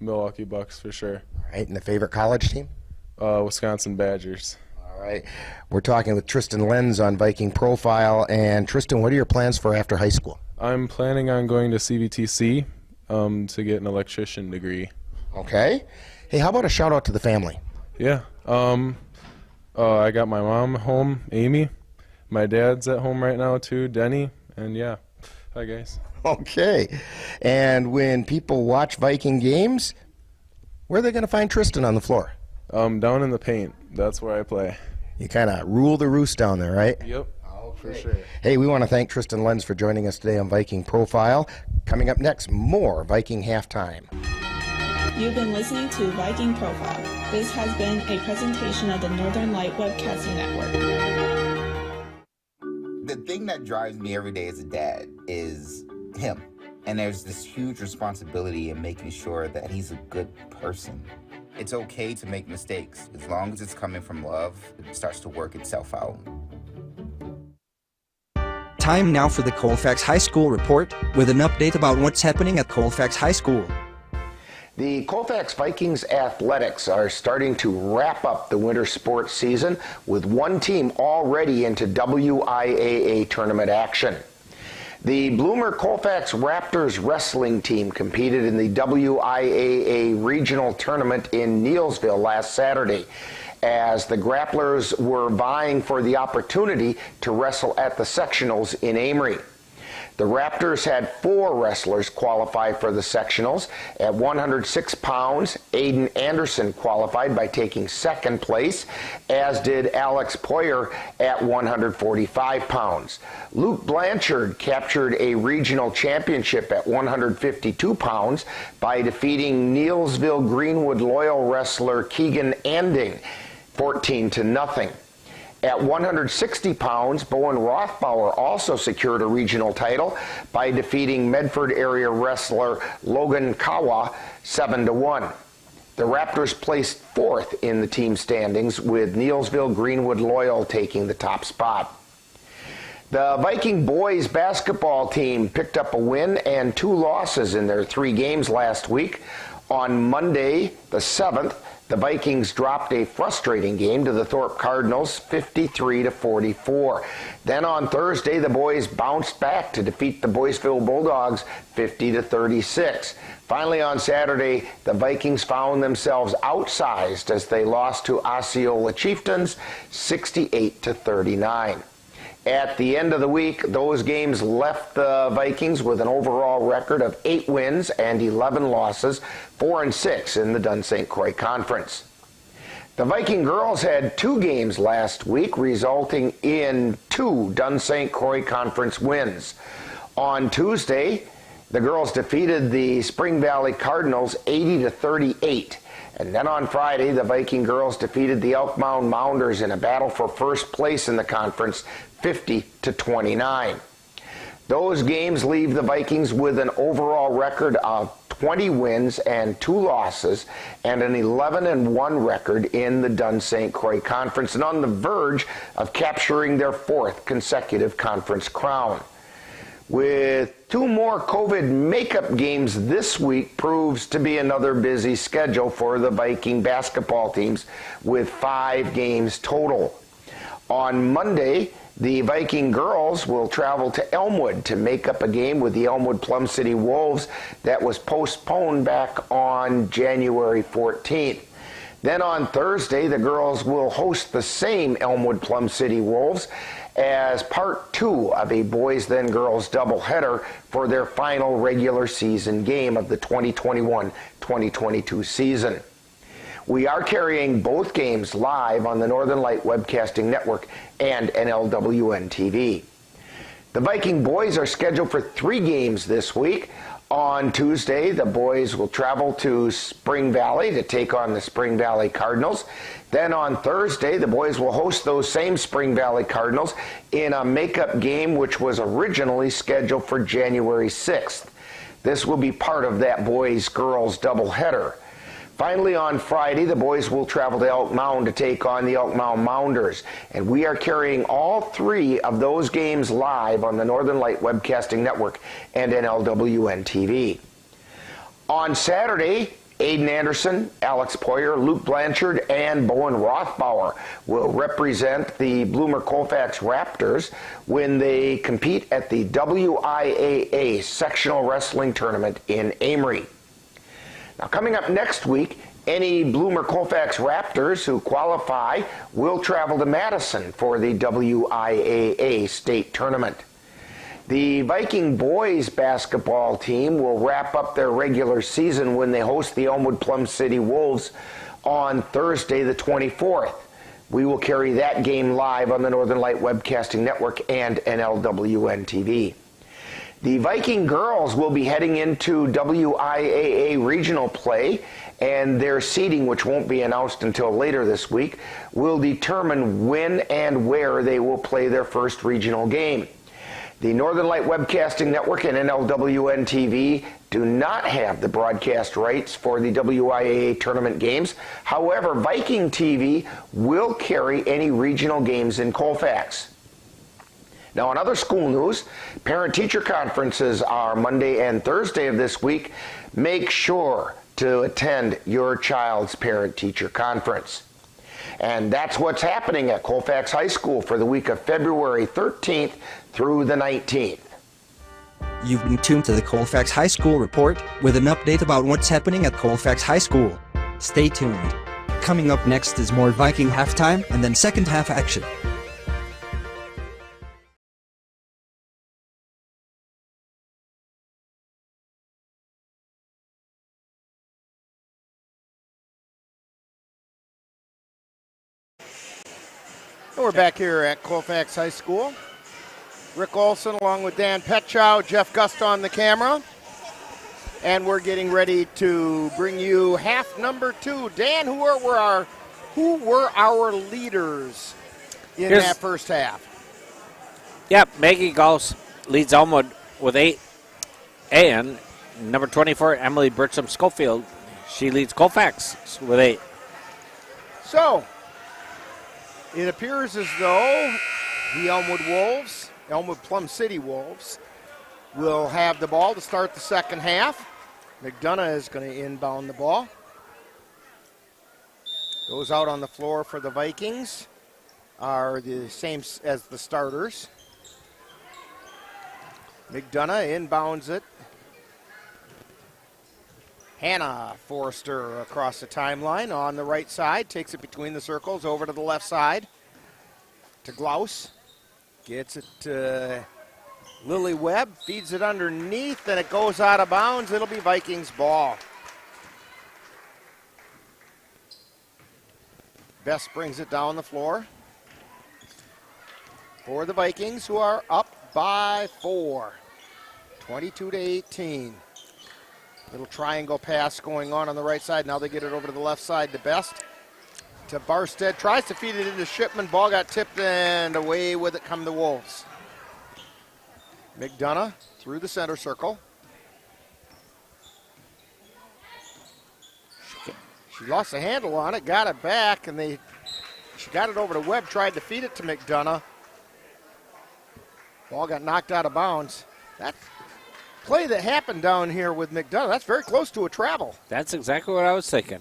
Milwaukee Bucks for sure. All right. And the favorite college team? Wisconsin Badgers. All right. We're talking with Tristan Lenz on Viking Profile. And Tristan, what are your plans for after high school? I'm planning on going to CVTC to get an electrician degree. Okay. Hey, how about a shout out to the family? Yeah. I got my mom home, Amy. My dad's at home right now too, Denny. And yeah, hi guys. Okay. And when people watch Viking games, where are they going to find Tristan on the floor? Down in the paint. That's where I play. You kind of rule the roost down there, right? Yep, for sure. Hey, we want to thank Tristan Lenz for joining us today on Viking Profile. Coming up next, more Viking Halftime. You've been listening to Viking Profile. This has been a presentation of the Northern Light Webcasting Network. The thing that drives me every day as a dad is him. And there's this huge responsibility in making sure that he's a good person. It's okay to make mistakes. As long as it's coming from love, it starts to work itself out. Time now for the Colfax High School report with an update about what's happening at Colfax High School. The Colfax Vikings athletics are starting to wrap up the winter sports season with one team already into WIAA tournament action. The Bloomer Colfax Raptors wrestling team competed in the WIAA regional tournament in Neillsville last Saturday, as the Grapplers were vying for the opportunity to wrestle at the sectionals in Amory. The Raptors had 4 wrestlers qualify for the sectionals. At 106 pounds, Aiden Anderson qualified by taking second place, as did Alex Poyer at 145 pounds. Luke Blanchard captured a regional championship at 152 pounds by defeating Neillsville Greenwood Loyal wrestler Keegan Anding 14-0. At 160 pounds, Bowen Rothbauer also secured a regional title by defeating Medford area wrestler Logan Kawa 7-1. The Raptors placed 4th in the team standings, with Neillsville Greenwood Loyal taking the top spot. The Viking boys basketball team picked up a win and 2 losses in their 3 games last week. On Monday, the 7th, the Vikings dropped a frustrating game to the Thorpe Cardinals 53-44. Then on Thursday, the boys bounced back to defeat the Boyceville Bulldogs 50-36. Finally on Saturday, the Vikings found themselves outsized as they lost to Osceola Chieftains 68-39. At the end of the week, those games left the Vikings with an overall record of 8 wins and 11 losses, 4-6 in the Dun St. Croix Conference. The Viking girls had 2 games last week, resulting in 2 Dun St. Croix Conference wins. On Tuesday, the girls defeated the Spring Valley Cardinals 80-38. And then on Friday, the Viking girls defeated the Elk Mound Mounders in a battle for first place in the conference 50-29. Those games leave the Vikings with an overall record of 20 wins and 2 losses and an 11-1 record in the Dun St. Croix Conference, and on the verge of capturing their 4th consecutive conference crown. With 2 more COVID makeup games this week proves to be another busy schedule for the Viking basketball teams, with 5 games total. On Monday, the Viking girls will travel to Elmwood to make up a game with the Elmwood Plum City Wolves that was postponed back on January 14th. Then on Thursday, the girls will host the same Elmwood Plum City Wolves as part 2 of a boys then girls doubleheader for their final regular season game of the 2021-2022 season. We are carrying both games live on the Northern Light Webcasting Network and NLWN-TV. The Viking boys are scheduled for 3 games this week. On Tuesday, the boys will travel to Spring Valley to take on the Spring Valley Cardinals. Then on Thursday, the boys will host those same Spring Valley Cardinals in a makeup game which was originally scheduled for January 6th. This will be part of that boys-girls doubleheader. Finally, on Friday, the boys will travel to Elk Mound to take on the Elk Mound Mounders, and we are carrying all 3 of those games live on the Northern Light Webcasting Network and NLWN-TV. On Saturday, Aiden Anderson, Alex Poyer, Luke Blanchard, and Bowen Rothbauer will represent the Bloomer Colfax Raptors when they compete at the WIAA Sectional Wrestling Tournament in Amory. Now, coming up next week, any Bloomer Colfax Raptors who qualify will travel to Madison for the WIAA State Tournament. The Viking boys basketball team will wrap up their regular season when they host the Elmwood Plum City Wolves on Thursday the 24th. We will carry that game live on the Northern Light Webcasting Network and NLWN-TV. The Viking girls will be heading into WIAA regional play, and their seeding, which won't be announced until later this week, will determine when and where they will play their first regional game. The Northern Light Webcasting Network and NLWN-TV do not have the broadcast rights for the WIAA tournament games. However, Viking TV will carry any regional games in Colfax. Now, in other school news, parent-teacher conferences are Monday and Thursday of this week. Make sure to attend your child's parent-teacher conference. And that's what's happening at Colfax High School for the week of February 13th through the 19th. You've been tuned to the Colfax High School Report with an update about what's happening at Colfax High School. Stay tuned. Coming up next is more Viking halftime and then second half action. We're back here at Colfax High School. Rick Olson along with Dan Petchow, Jeff Gust on the camera. And we're getting ready to bring you half number 2. Dan, who were our leaders in that first half? Yep, Maggie Gauss leads Elmwood with 8. And number 24, Emily Bircham Schofield, she leads Colfax with 8. So, it appears as though the Elmwood Plum City Wolves, will have the ball to start the second half. McDonough is going to inbound the ball. Those out on the floor for the Vikings are the same as the starters. McDonough inbounds it. Hannah Forrester across the timeline on the right side, takes it between the circles over to the left side to Glaus. Gets it to Lily Webb, feeds it underneath, and it goes out of bounds. It'll be Vikings ball. Best brings it down the floor for the Vikings, who are up by 4, 22-18. Little triangle pass going on the right side. Now they get it over to the left side to Best. To Barstead. Tries to feed it into Shipman. Ball got tipped and away with it come the Wolves. McDonough through the center circle. She lost the handle on it. Got it back. And she got it over to Webb. Tried to feed it to McDonough. Ball got knocked out of bounds. That play that happened down here with McDonough, that's very close to a travel. That's exactly what I was thinking.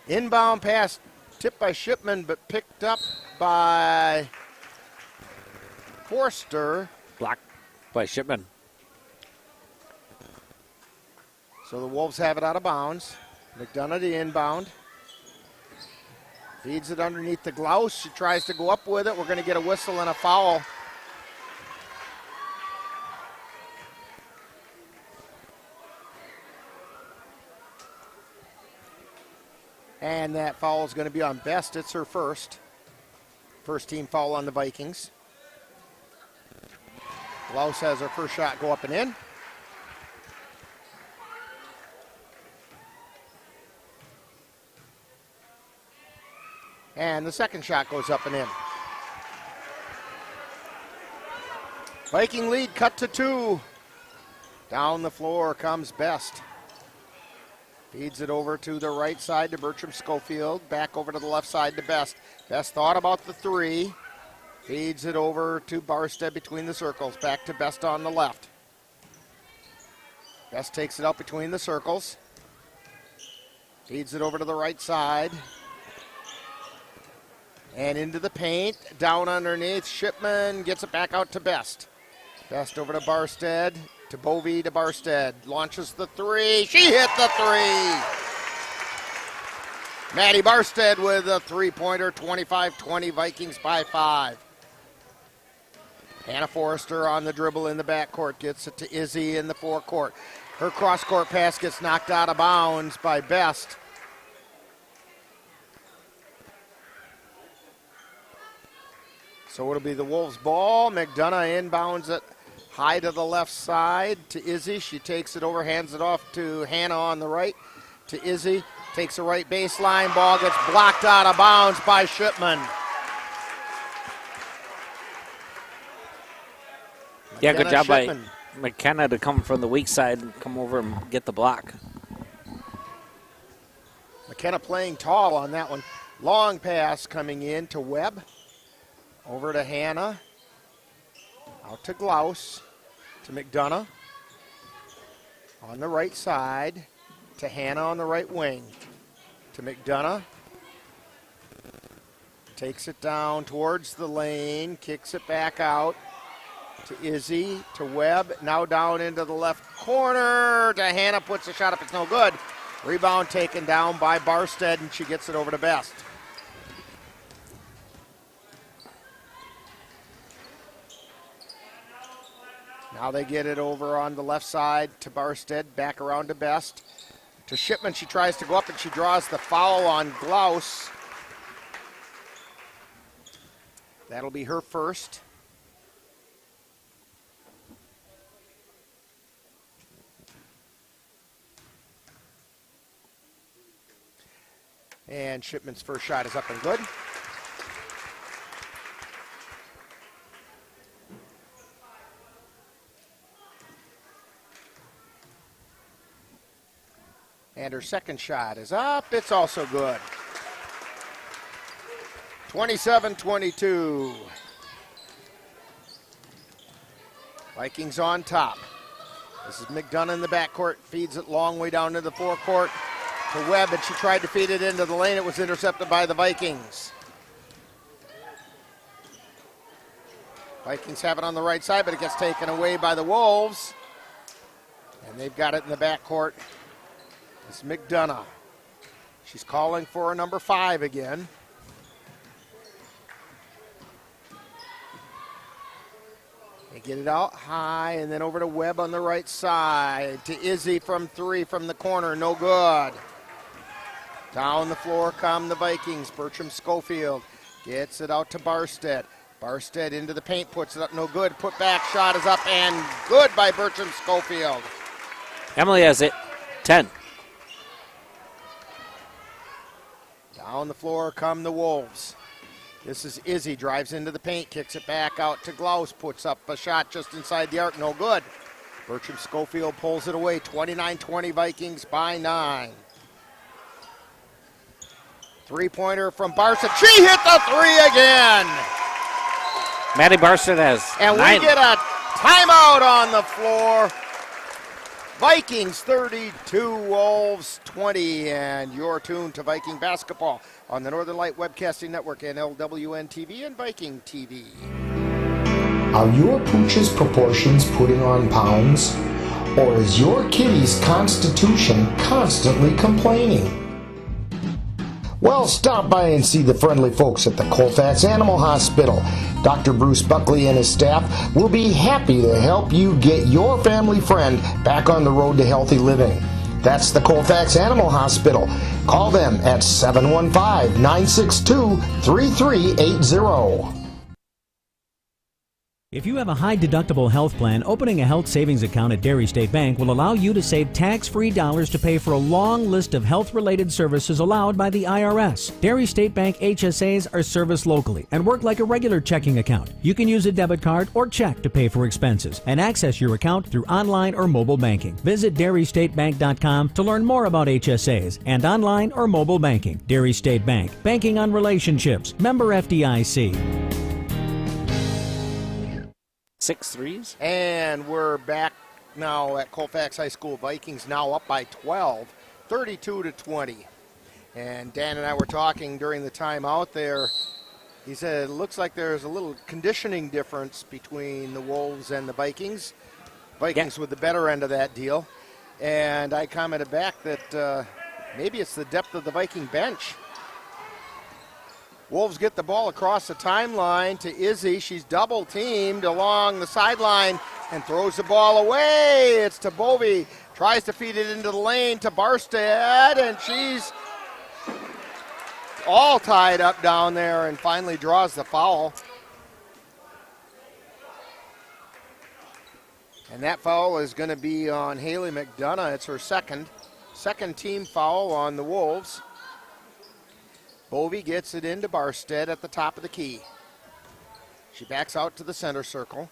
Inbound pass tipped by Shipman, but picked up by Forster. Blocked by Shipman. So the Wolves have it out of bounds. McDonough the inbound. Feeds it underneath the Glaus. She tries to go up with it. We're going to get a whistle and a foul. And that foul is going to be on Best. It's her first. First team foul on the Vikings. Glaus has her first shot go up and in. And the second shot goes up and in. Viking lead cut to 2. Down the floor comes Best. Feeds it over to the right side to Bertram Schofield. Back over to the left side to Best. Best thought about the 3. Feeds it over to Barstead between the circles. Back to Best on the left. Best takes it out between the circles. Feeds it over to the right side. And into the paint. Down underneath. Shipman gets it back out to Best. Best over to Barstead. To Bovee to Barstead. Launches the 3. She hit the 3. Maddie Barstead with a three-pointer. 25-20 Vikings by 5. Hannah Forrester on the dribble in the backcourt, gets it to Izzy in the forecourt. Her cross-court pass gets knocked out of bounds by Best. So it'll be the Wolves' ball. McDonough inbounds it high to the left side to Izzy. She takes it over, hands it off to Hannah on the right to Izzy. Takes the right baseline, ball gets blocked out of bounds by Shipman. Yeah, good job by McKenna to come from the weak side and come over and get the block. McKenna playing tall on that one. Long pass coming in to Webb. Over to Hannah. Out to Glaus. To McDonough. On the right side. To Hannah on the right wing. To McDonough. Takes it down towards the lane. Kicks it back out. To Izzy, to Webb, now down into the left corner, to Hannah, puts a shot up, it's no good. Rebound taken down by Barstead, and she gets it over to Best. Now they get it over on the left side to Barstead, back around to Best. To Shipman, she tries to go up, and she draws the foul on Glaus. That'll be her first. And Shipman's first shot is up and good. And her second shot is up. It's also good. 27-22. Vikings on top. This is McDonough in the backcourt. Feeds it long way down to the forecourt. To Webb, and she tried to feed it into the lane. It was intercepted by the Vikings. Vikings have it on the right side, but it gets taken away by the Wolves. And they've got it in the backcourt. It's McDonough. She's calling for a number 5 again. They get it out high, and then over to Webb on the right side. To Izzy from 3 from the corner, no good. Down the floor come the Vikings. Bertram Schofield gets it out to Barstead. Barstead into the paint, puts it up, no good. Put back shot is up and good by Bertram Schofield. Emily has it, 10. Down the floor come the Wolves. This is Izzy, drives into the paint, kicks it back out to Glaus, puts up a shot just inside the arc, no good. Bertram Schofield pulls it away, 29-20 Vikings by 9. Three-pointer from Barstead. She hit the 3 again. Maddie Barstead has and 9. We get a timeout on the floor. Vikings 32, Wolves 20, and you're tuned to Viking basketball on the Northern Light Webcasting Network, NLWN-TV, and Viking TV. Are your pooch's proportions putting on pounds? Or is your kitty's constitution constantly complaining? Well, stop by and see the friendly folks at the Colfax Animal Hospital. Dr. Bruce Buckley and his staff will be happy to help you get your family friend back on the road to healthy living. That's the Colfax Animal Hospital. Call them at 715-962-3380. If you have a high-deductible health plan, opening a health savings account at Dairy State Bank will allow you to save tax-free dollars to pay for a long list of health-related services allowed by the IRS. Dairy State Bank HSAs are serviced locally and work like a regular checking account. You can use a debit card or check to pay for expenses and access your account through online or mobile banking. Visit DairyStateBank.com to learn more about HSAs and online or mobile banking. Dairy State Bank, banking on relationships. Member FDIC. 6 threes. And we're back now at Colfax High School. Vikings now up by 12, 32-20. And Dan and I were talking during the timeout there. He said it looks like there's a little conditioning difference between the Wolves and the Vikings. Vikings with the better end of that deal. And I commented back that maybe it's the depth of the Viking bench. Wolves get the ball across the timeline to Izzy. She's double teamed along the sideline and throws the ball away. It's to Bovey. Tries to feed it into the lane to Barstead, and she's all tied up down there and finally draws the foul. And that foul is going to be on Haley McDonough. It's her second team foul on the Wolves. Bovey gets it into Barstead at the top of the key. She backs out to the center circle.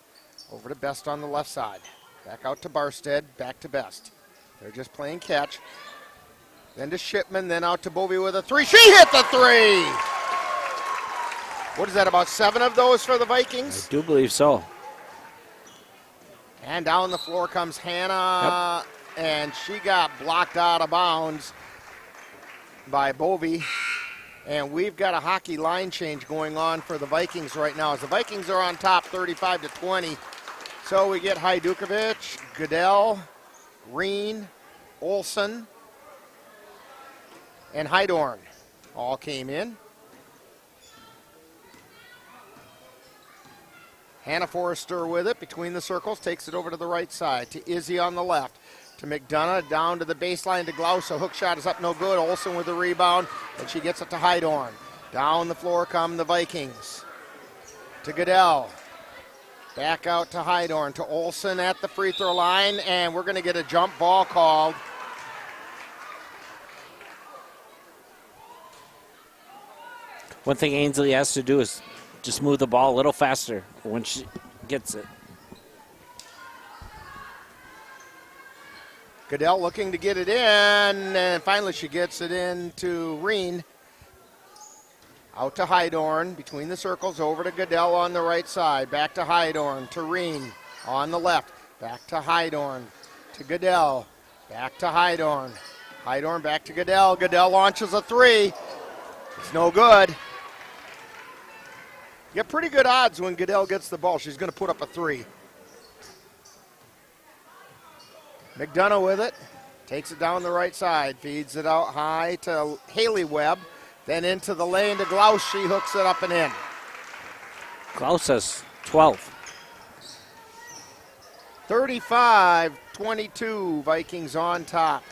Over to Best on the left side. Back out to Barstead, back to Best. They're just playing catch. Then to Shipman, then out to Bovey with a three. She hit the three! What is that, about 7 of those for the Vikings? I do believe so. And down the floor comes Hannah, and she got blocked out of bounds by Bovey. And we've got a hockey line change going on for the Vikings right now. As the Vikings are on top 35-20. So we get Hajdukovic, Goodell, Reen, Olsen, and Hydorn all came in. Hannah Forrester with it between the circles, takes it over to the right side to Izzy on the left. To McDonough, down to the baseline to Glaus. A hook shot is up, no good. Olsen with the rebound, and she gets it to Hydorn. Down the floor come the Vikings. To Goodell. Back out to Hydorn, to Olsen at the free throw line, and we're going to get a jump ball called. One thing Ainsley has to do is just move the ball a little faster when she gets it. Goodell looking to get it in, and finally she gets it in to Reen. Out to Hydorn, between the circles, over to Goodell on the right side. Back to Hydorn, to Reen on the left. Back to Hydorn, to Goodell. Back to Hydorn. Hydorn back to Goodell. Goodell launches a three. It's no good. You get pretty good odds when Goodell gets the ball. She's going to put up a three. McDonough with it. Takes it down the right side. Feeds it out high to Haley Webb. Then into the lane to Glaus. She hooks it up and in. Glaus has 12. 35-22, Vikings on top.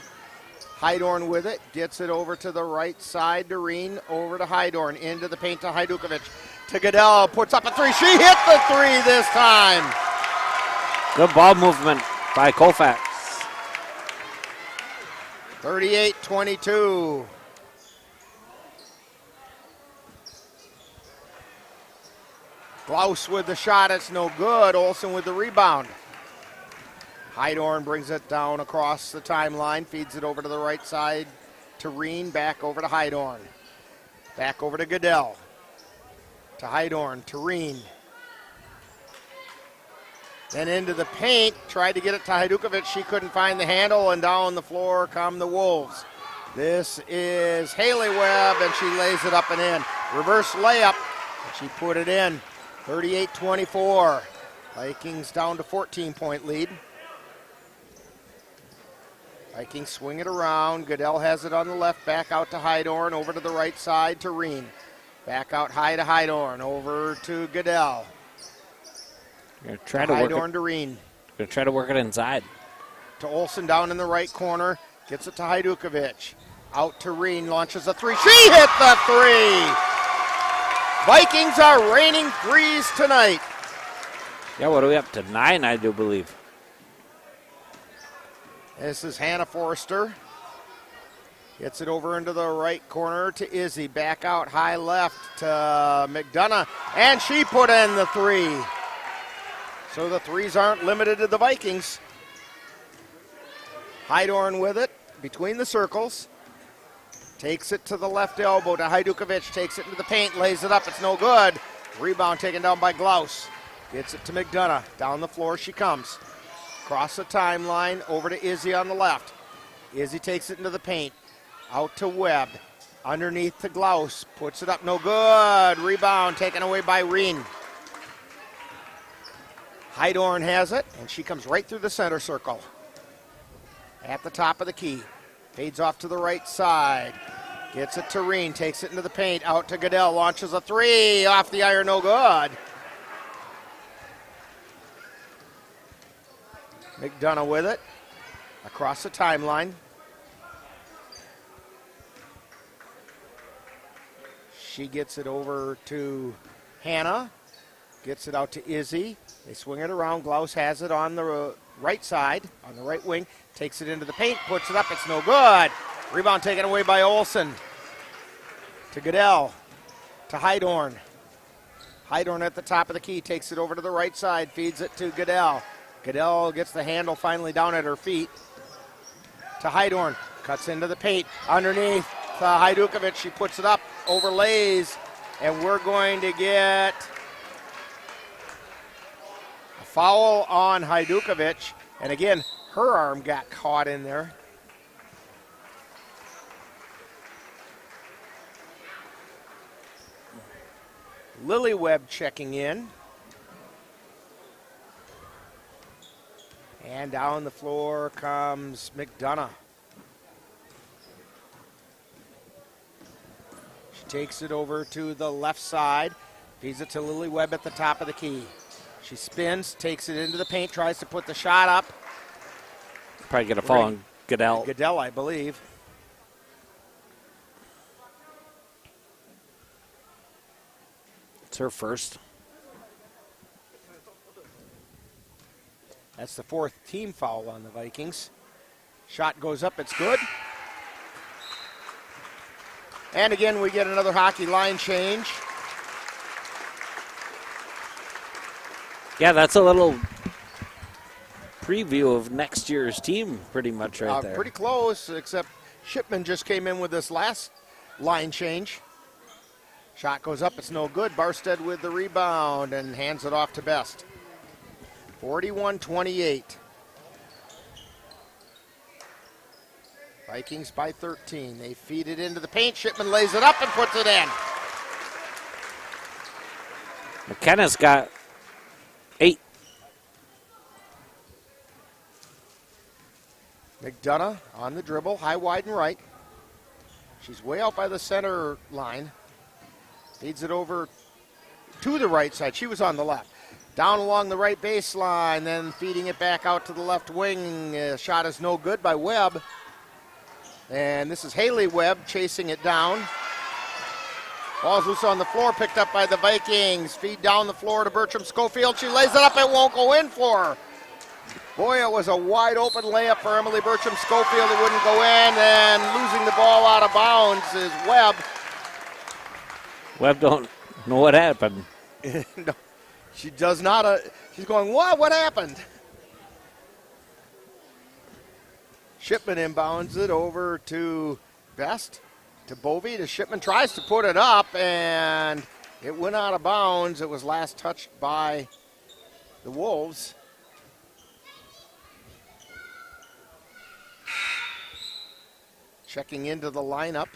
Hydorn with it. Gets it over to the right side to Reen. Over to Hydorn. Into the paint to Hajdukovic. To Goodell. Puts up a three. She hit the three this time. Good ball movement by Colfax. 38-22. Glaus with the shot, it's no good. Olsen with the rebound. Hydorn brings it down across the timeline, feeds it over to the right side to Reen, back over to Hydorn. Back over to Goodell. To Hydorn, to Reen. Then into the paint, tried to get it to Hajdukovic. She couldn't find the handle, and down the floor come the Wolves. This is Haley Webb, and she lays it up and in. Reverse layup, and she put it in. 38-24. Vikings down to 14-point lead. Vikings swing it around. Goodell has it on the left, back out to Hydorn, over to the right side to Reen. Back out high to Hydorn, over to Goodell. You're gonna try to work Hydorn to Reen. Gonna try to work it inside. To Olsen down in the right corner. Gets it to Hajdukovic. Out to Reen, launches a three. She hit the three! Vikings are raining threes tonight. Yeah, what are we up to? 9, I do believe. This is Hannah Forrester. Gets it over into the right corner to Izzy. Back out high left to McDonough. And she put in the three. So the threes aren't limited to the Vikings. Hydorn with it between the circles. Takes it to the left elbow to Hajdukovic. Takes it into the paint, lays it up. It's no good. Rebound taken down by Glaus. Gets it to McDonough. Down the floor she comes. Across the timeline, over to Izzy on the left. Izzy takes it into the paint. Out to Webb. Underneath to Glaus. Puts it up, no good. Rebound taken away by Reen. Hydorn has it, and she comes right through the center circle. At the top of the key. Fades off to the right side. Gets it to Reen, takes it into the paint, out to Goodell, launches a three, off the iron, no good. McDonough with it, across the timeline. She gets it over to Hannah, gets it out to Izzy. They swing it around, Glaus has it on the right side, on the right wing, takes it into the paint, puts it up, it's no good. Rebound taken away by Olsen. To Goodell, to Heidorn. Heidorn at the top of the key, takes it over to the right side, feeds it to Goodell. Goodell gets the handle finally down at her feet. To Heidorn, cuts into the paint, underneath to Hajdukovic, she puts it up, overlays, and we're going to get a foul on Hajdukovic. And again, her arm got caught in there. Lily Webb checking in. And down the floor comes McDonough. She takes it over to the left side, feeds it to Lily Webb at the top of the key. She spins, takes it into the paint, tries to put the shot up. Probably get a foul on Goodell. Goodell, I believe. It's her first. That's the fourth team foul on the Vikings. Shot goes up, it's good. And again, we get another hockey line change. Yeah, that's a little preview of next year's team, pretty much right there. Pretty close, except Shipman just came in with this last line change. Shot goes up, it's no good. Barstead with the rebound and hands it off to Best. 41-28. Vikings by 13. They feed it into the paint. Shipman lays it up and puts it in. McKenna's got 8. McDonough on the dribble, high, wide, and right. She's way out by the center line. Feeds it over to the right side. She was on the left. Down along the right baseline, then feeding it back out to the left wing. Shot is no good by Webb. And this is Haley Webb chasing it down. Ball's loose on the floor, picked up by the Vikings. Feed down the floor to Bertram Schofield. She lays it up, it won't go in for her. Boy, it was a wide open layup for Emily Bertram Schofield. It wouldn't go in, and losing the ball out of bounds is Webb. Webb don't know what happened. No, she does not. She's going, what? What happened? Shipman inbounds it over to Best, to Bovey, to Shipman, tries to put it up, and it went out of bounds. It was last touched by the Wolves. Checking into the lineup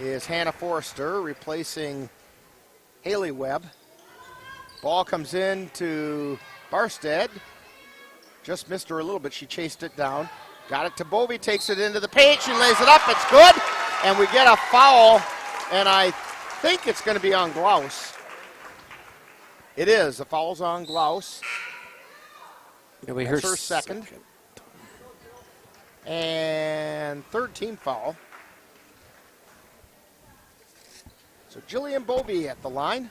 is Hannah Forrester, replacing Haley Webb. Ball comes in to Barstead. Just missed her a little bit. She chased it down. Got it to Bovey, takes it into the paint. She lays it up. It's good. And we get a foul, and I think it's going to be on Glaus. It is. The foul's on Glaus. That's her second. And third team foul. So Jillian Bovey at the line.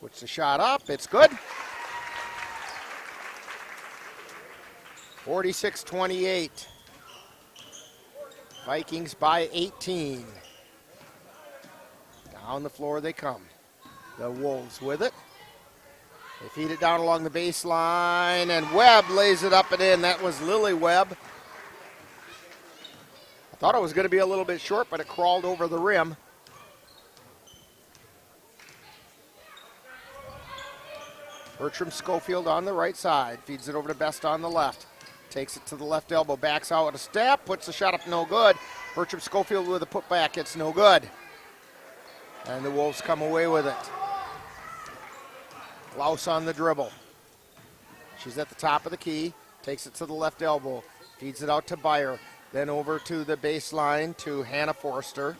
Puts the shot up. It's good. 46-28. Vikings by 18. Down the floor they come. The Wolves with it. They feed it down along the baseline, and Webb lays it up and in. That was Lily Webb. I thought it was going to be a little bit short, but it crawled over the rim. Bertram Schofield on the right side. Feeds it over to Best on the left. Takes it to the left elbow. Backs out with a step. Puts the shot up, no good. Bertram Schofield with a putback. It's no good. And the Wolves come away with it. Glaus on the dribble. She's at the top of the key. takes it to the left elbow, feeds it out to Byer, then over to the baseline to Hannah Forrester.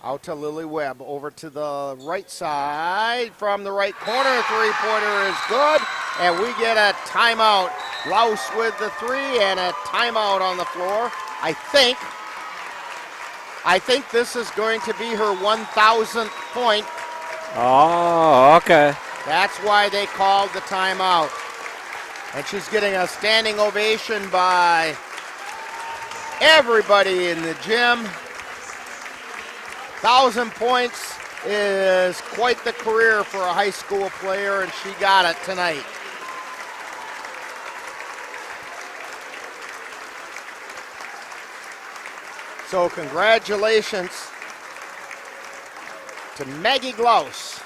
Out to Lily Webb, over to the right side from the right corner. Three-pointer is good, and we get a timeout. Laus with the three and a timeout on the floor. I think this is going to be her 1,000th point. Oh, okay. That's why they called the timeout. And she's getting a standing ovation by everybody in the gym. 1,000 points is quite the career for a high school player, and she got it tonight. So congratulations to Maggie Glaus.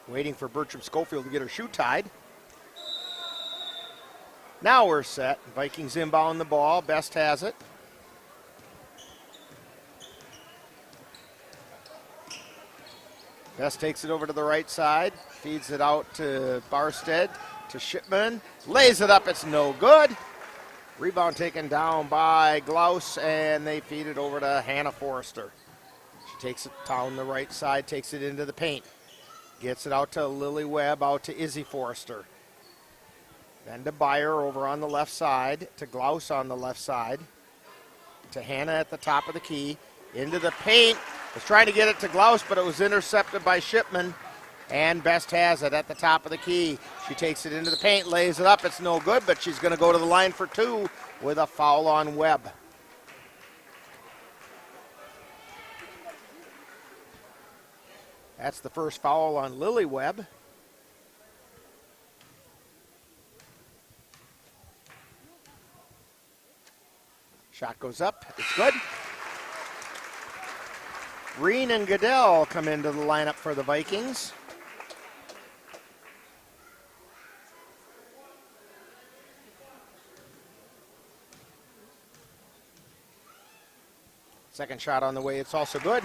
Waiting for Bertram Schofield to get her shoe tied. Now we're set. Vikings inbound the ball. Best has it. Best takes it over to the right side. Feeds it out to Barstead, to Shipman. Lays it up. It's no good. Rebound taken down by Glaus, and they feed it over to Hannah Forrester. She takes it down the right side, takes it into the paint. Gets it out to Lily Webb, out to Izzy Forrester. Then to Byer over on the left side, to Glaus on the left side, to Hannah at the top of the key, into the paint. Was trying to get it to Glaus, but it was intercepted by Shipman. And Best has it at the top of the key. She takes it into the paint, lays it up. It's no good, but she's going to go to the line for two with a foul on Webb. That's the first foul on Lily Webb. Shot goes up. It's good. Reen and Goodell come into the lineup for the Vikings. Second shot on the way. It's also good.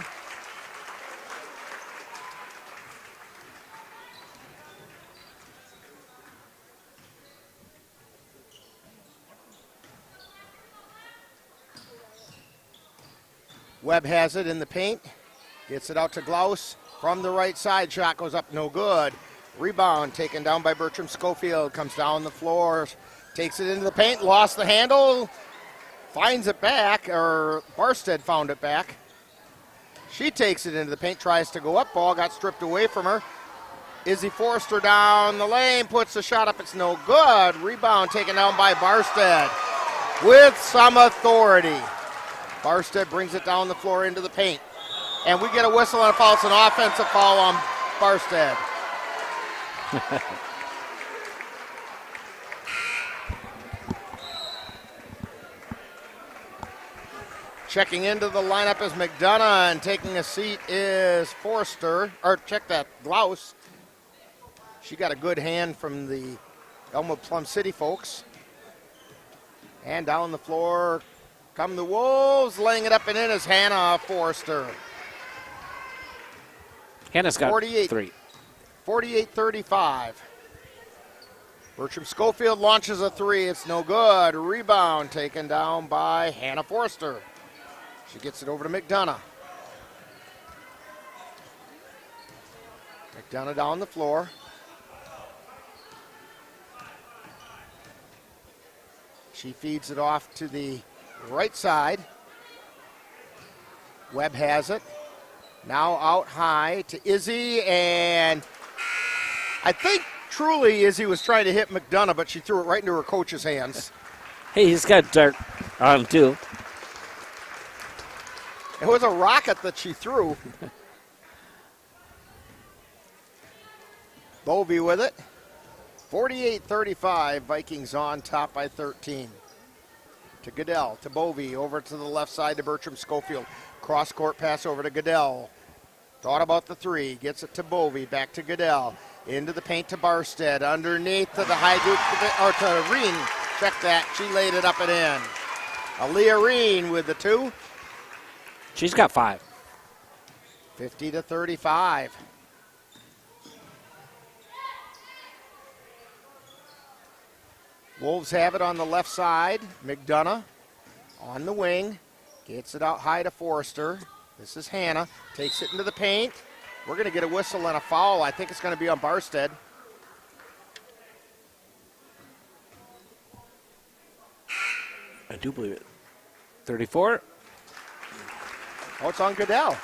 Webb has it in the paint. Gets it out to Glaus from the right side. Shot goes up, no good. Rebound taken down by Bertram Schofield. Comes down the floor. Takes it into the paint. Lost the handle. Finds it back, or Barstead found it back. She takes it into the paint. Tries to go up. Ball got stripped away from her. Izzy Forrester down the lane. Puts the shot up. It's no good. Rebound taken down by Barstead with some authority. Barstead brings it down the floor into the paint. And we get a whistle and a foul. It's an offensive foul on Barstead. Checking into the lineup is McDonough, and taking a seat is Forrester. Or check that, Glaus. She got a good hand from the Elmwood Plum City folks. And down the floor come the Wolves. Laying it up and in is Hannah Forrester. Hannah's got 3. 48-35. Bertram Schofield launches a three. It's no good. Rebound taken down by Hannah Forrester. She gets it over to McDonough. McDonough down the floor. She feeds it off to the right side. Webb has it. Now out high to Izzy, and I think truly Izzy was trying to hit McDonough, but she threw it right into her coach's hands. Hey, he's got dirt on him too. It was a rocket that she threw. Bovey with it. 48-35, Vikings on top by 13. To Goodell, to Bovey, over to the left side to Bertram Schofield. Cross-court pass over to Goodell. Thought about the three, gets it to Bovey, back to Goodell. Into the paint to Barstead, underneath to the high Duke, or to Reen. Check that, she laid it up and in. Aaliyah Reen with the 2. She's got 5. 50-35. Wolves have it on the left side. McDonough on the wing. Gets it out high to Forrester. This is Hannah. Takes it into the paint. We're going to get a whistle and a foul. I think it's going to be on Barstead. I do believe it. 34. Oh, it's on Goodell.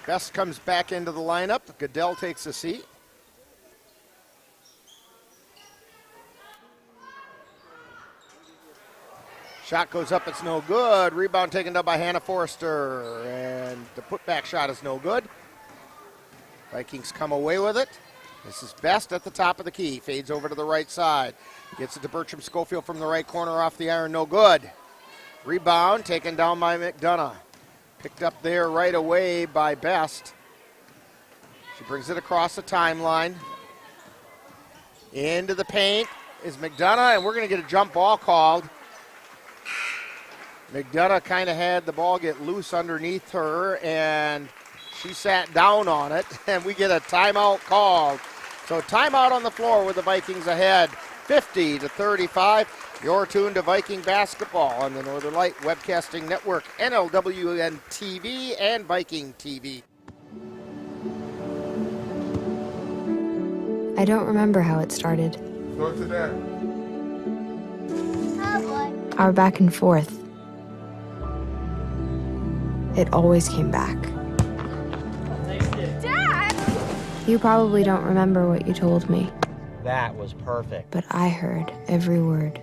Best comes back into the lineup. Goodell takes a seat. Shot goes up, it's no good. Rebound taken down by Hannah Forrester. And the putback shot is no good. Vikings come away with it. This is Best at the top of the key. Fades over to the right side. Gets it to Bertram Schofield from the right corner off the iron, no good. Rebound taken down by McDonough. Picked up there right away by Best. She brings it across the timeline. Into the paint is McDonough, and we're going to get a jump ball called. McDonough kind of had the ball get loose underneath her, and she sat down on it, and we get a timeout called. So timeout on the floor with the Vikings ahead, 50-35. You're tuned to Viking basketball on the Northern Light Webcasting Network, NLWN-TV, and Viking TV. I don't remember how it started. Go to that. Our back and forth. It always came back. Dad! You probably don't remember what you told me, That was perfect. but I heard every word.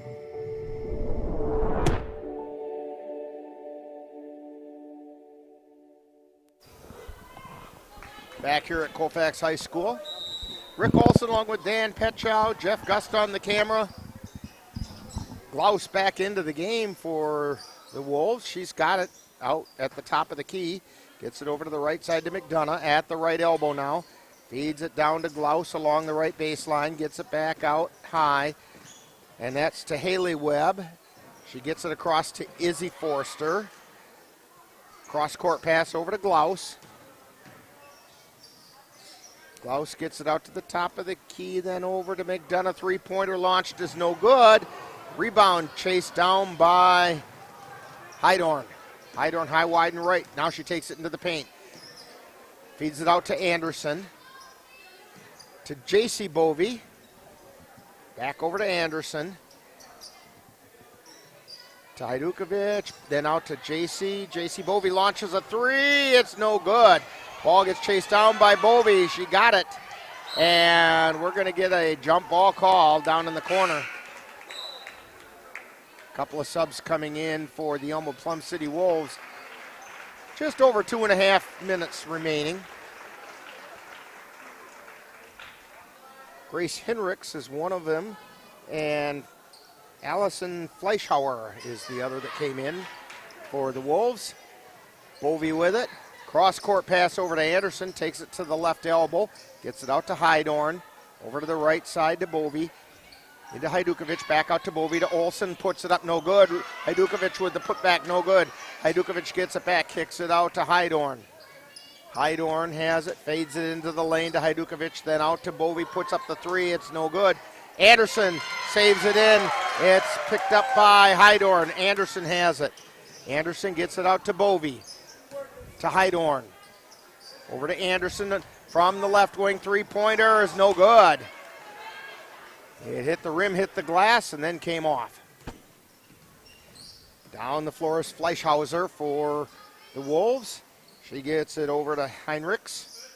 Back here at Colfax High School. Rick Olson along with Dan Petchow, Jeff Gust on the camera. Glaus back into the game for the Wolves. She's got it out at the top of the key. Gets it over to the right side to McDonough at the right elbow now. Feeds it down to Glaus along the right baseline. Gets it back out high. And that's to Haley Webb. She gets it across to Izzy Forster. Cross-court pass over to Glaus. Glaus gets it out to the top of the key, then over to McDonough. Three-pointer launched is no good. Rebound chased down by Hydorn. Hydorn high, wide, and right. Now she takes it into the paint. Feeds it out to Anderson. To J.C. Bovey. Back over to Anderson. To Hajdukovic. Then out to J.C. J.C. Bovey launches a three. It's no good. Ball gets chased down by Bovey. She got it. And we're going to get a jump ball call down in the corner. Couple of subs coming in for the Elmwood Plum City Wolves. Just over 2.5 minutes remaining. Grace Hinrichs is one of them, and Allison Fleischhauer is the other that came in for the Wolves. Bovey with it. Cross-court pass over to Anderson, takes it to the left elbow, gets it out to Hydorn, over to the right side to Bovey. Into Hajdukovic, back out to Bovey to Olson, puts it up, no good. Hajdukovic with the putback, no good. Hajdukovic gets it back, kicks it out to Hydorn. Hydorn has it, fades it into the lane to Hajdukovic, then out to Bovey, puts up the three, it's no good. Anderson saves it in, it's picked up by Hydorn. Anderson has it. Anderson gets it out to Bovey, to Hydorn. Over to Anderson from the left wing, three-pointer is no good. It hit the rim, hit the glass, and then came off. Down the floor is Fleischhauser for the Wolves. She gets it over to Heinrichs.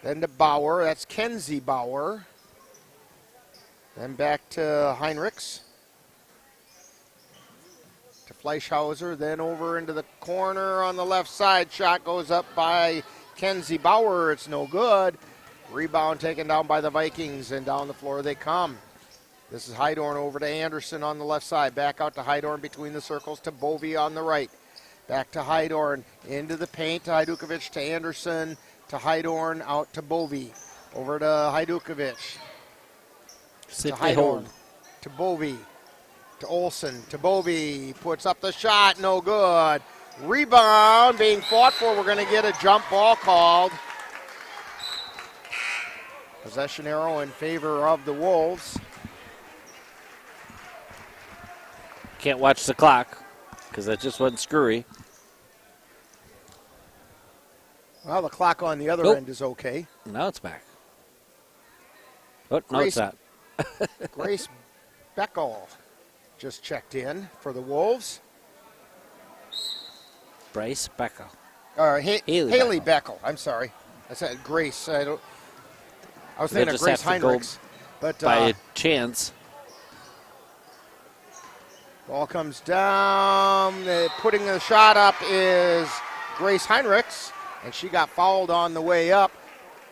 Then to Bauer. That's Kenzie Bauer. Then back to Heinrichs. To Fleischhauser. Then over into the corner on the left side. Shot goes up by Kenzie Bauer. It's no good. Rebound taken down by the Vikings, and down the floor they come. This is Hydorn over to Anderson on the left side. Back out to Hydorn between the circles to Bovey on the right. Back to Hydorn, into the paint to Hajdukovic, to Anderson, to Hydorn, out to Bovey. Over to Hajdukovic. Sit to they Heidorn, hold. to Bovee, to Olsen, to Bovee, puts up the shot, no good. Rebound being fought for. We're going to get a jump ball called. Possession arrow in favor of the Wolves. Can't watch the clock because that just went screwy. Well, the clock on the other Nope. end is okay. Now it's back. Oh, no, it's not. Grace Beckel just checked in for the Wolves. Bryce Beckel. Haley Beckel. I'm sorry. I said Grace. I was thinking of Grace Heinrichs. But by a chance. Ball comes down. Putting the shot up is Grace Heinrichs, and she got fouled on the way up.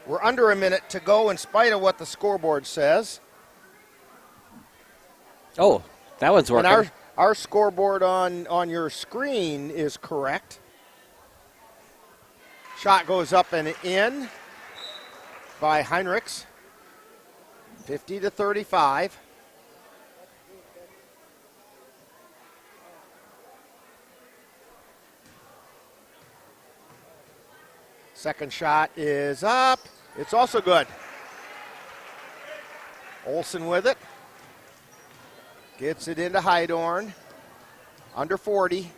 We're under a minute to go in spite of what the scoreboard says. Oh, that one's working. And our scoreboard on your screen is correct. Shot goes up and in by Heinrichs. 50-35. Second shot is up. It's also good. Olsen with it. Gets it into Heidorn. Under 40.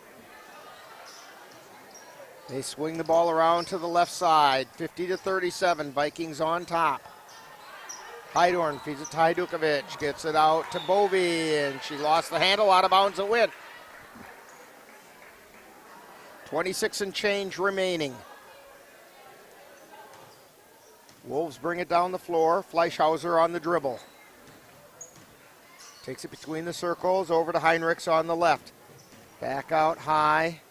They swing the ball around to the left side. 50-37. Vikings on top. Heidorn feeds it to Hajdukovic. Gets it out to Bovee, and she lost the handle. Out of bounds a win. 26 and change remaining. Wolves bring it down the floor. Fleischhauser on the dribble. Takes it between the circles, over to Heinrichs on the left. Back out high.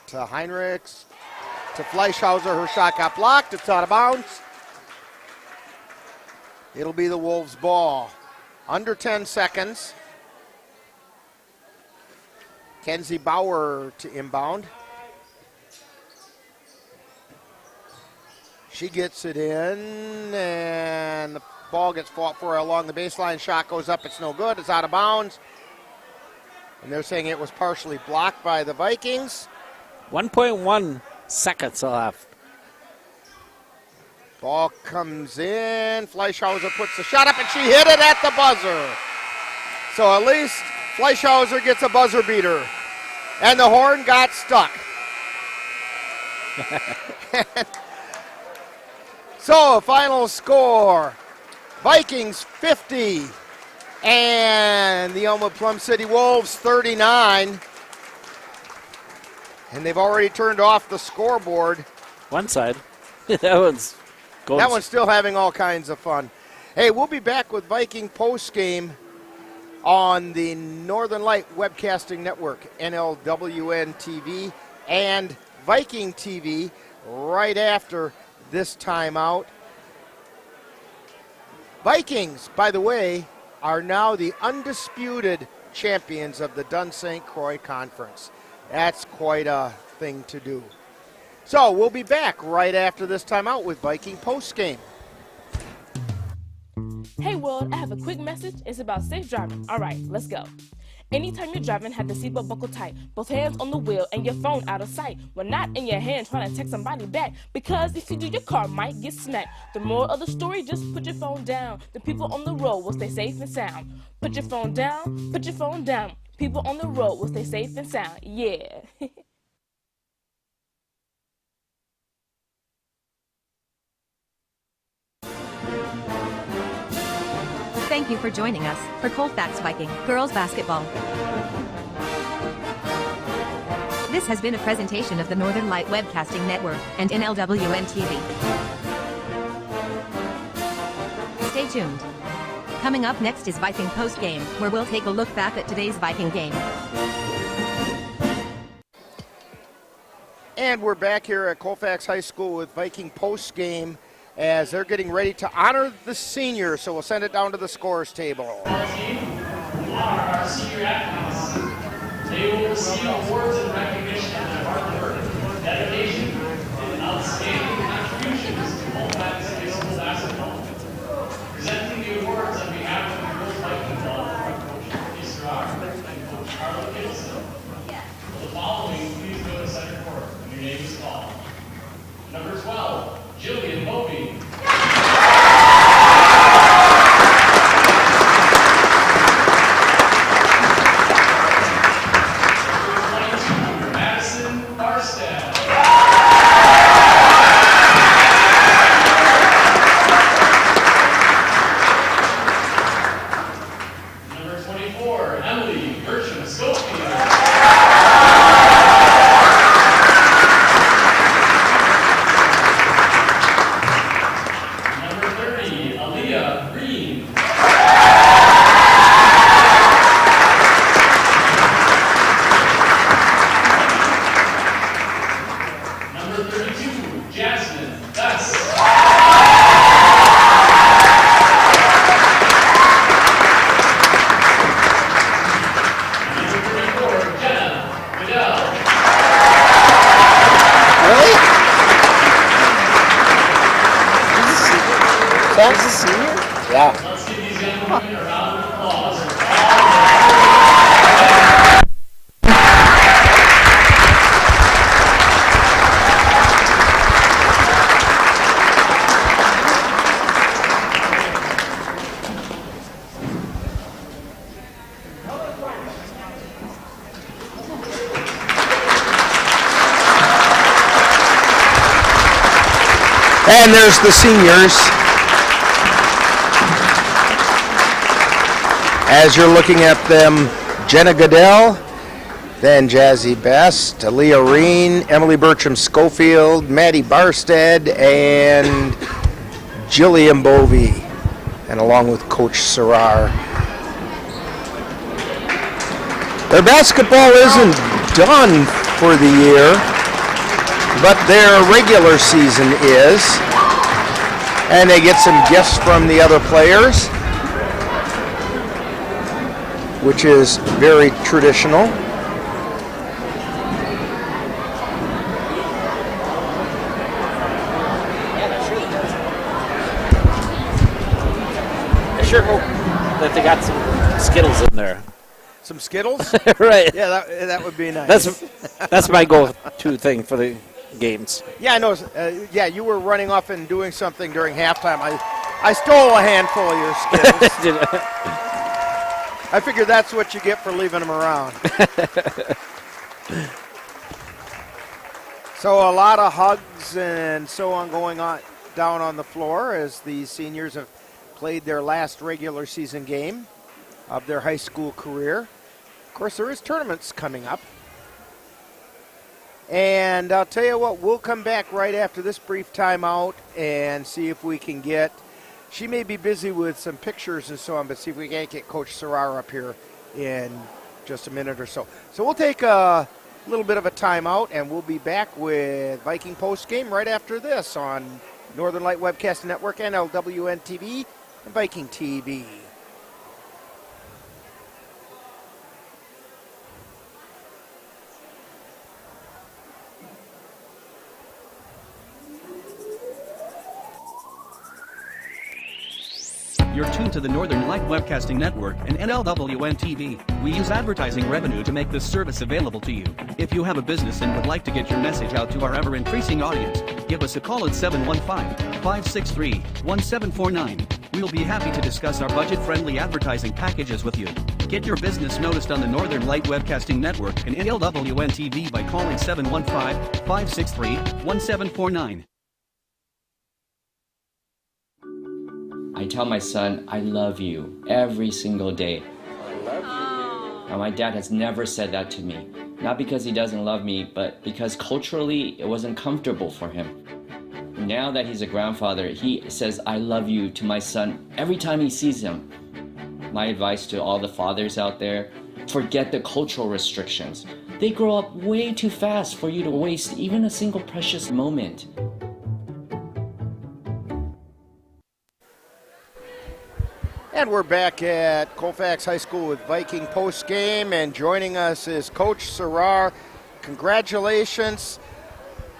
To Heinrichs. To Fleischhauser. Her shot got blocked. It's out of bounds. It'll be the Wolves' ball. Under 10 seconds. Kenzie Bauer to inbound. She gets it in, and the ball gets fought for along the baseline. Shot goes up. It's no good. It's out of bounds. And they're saying it was partially blocked by the Vikings. 1.1 seconds left. Ball comes in. Fleischhauser puts the shot up, and she hit it at the buzzer. So at least Fleischhauser gets a buzzer beater. And the horn got stuck. So, final score, Vikings 50 and the Elmwood Plum City Wolves 39. And they've already turned off the scoreboard. One side. That one's going. That one's still having all kinds of fun. Hey, we'll be back with Viking postgame on the Northern Light Webcasting Network, NLWN-TV, and Viking TV right after this timeout. Vikings, by the way, are now the undisputed champions of the Dunn St. Croix Conference. That's quite a thing to do. So we'll be back right after this timeout with Viking postgame. Hey world, I have a quick message. It's about safe driving. All right, let's go. Anytime you're driving, have the seatbelt buckled tight. Both hands on the wheel and your phone out of sight. Well, not in your hand trying to text somebody back. Because if you do, your car might get smacked. The moral of the story, just put your phone down. The people on the road will stay safe and sound. Put your phone down, put your phone down. People on the road will stay safe and sound. Yeah. Thank you for joining us for Colfax Viking Girls Basketball. This has been a presentation of the Northern Light Webcasting Network and NLWN-TV. Stay tuned. Coming up next is Viking Post Game, where we'll take a look back at today's Viking game. And we're back here at Colfax High School with Viking Post Game as they're getting ready to honor the seniors. So we'll send it down to the scores table. Our senior athletes. They will receive awards and recognition of their hard work, dedication, and outstanding contributions to Colfax High School basketball. 34, Emily Bertram Schofield. Number 30, Aaliyah Green. Number 32, Jasmine Bess. That's a senior? Yeah. Let's give these young women a round of applause. And there's the seniors. As you're looking at them, Jenna Goodell, then Jazzy Best, Aaliyah Reen, Emily Bertram Schofield, Maddie Barstead, and Jillian Bovey, and along with Coach Serrar. Their basketball isn't done for the year, but their regular season is, and they get some gifts from the other players, which is very traditional. I sure hope that they got some Skittles in there. Some Skittles? Right. Yeah, that would be nice. That's my go-to thing for the games. Yeah, I know. Yeah, you were running off and doing something during halftime. I stole a handful of your Skittles. I figure that's what you get for leaving them around. So a lot of hugs and so on going on down on the floor as the seniors have played their last regular season game of their high school career. Of course, there is tournaments coming up. And I'll tell you what, we'll come back right after this brief timeout and see if we can get, she may be busy with some pictures and so on, but see if we can't get Coach Serrar up here in just a minute or so. So we'll take a little bit of a timeout, and we'll be back with Viking Post Game right after this on Northern Light Webcast Network, NLWN-TV, and Viking TV. You're tuned to the Northern Light Webcasting Network and NLWN-TV. We use advertising revenue to make this service available to you. If you have a business and would like to get your message out to our ever-increasing audience, give us a call at 715-563-1749. We'll be happy to discuss our budget-friendly advertising packages with you. Get your business noticed on the Northern Light Webcasting Network and NLWN-TV by calling 715-563-1749. I tell my son, I love you every single day. I love you. Now, my dad has never said that to me. Not because he doesn't love me, but because culturally it wasn't comfortable for him. Now that he's a grandfather, he says, I love you to my son every time he sees him. My advice to all the fathers out there, forget the cultural restrictions. They grow up way too fast for you to waste even a single precious moment. And we're back at Colfax High School with Viking Post Game, and joining us is Coach Serrar. Congratulations.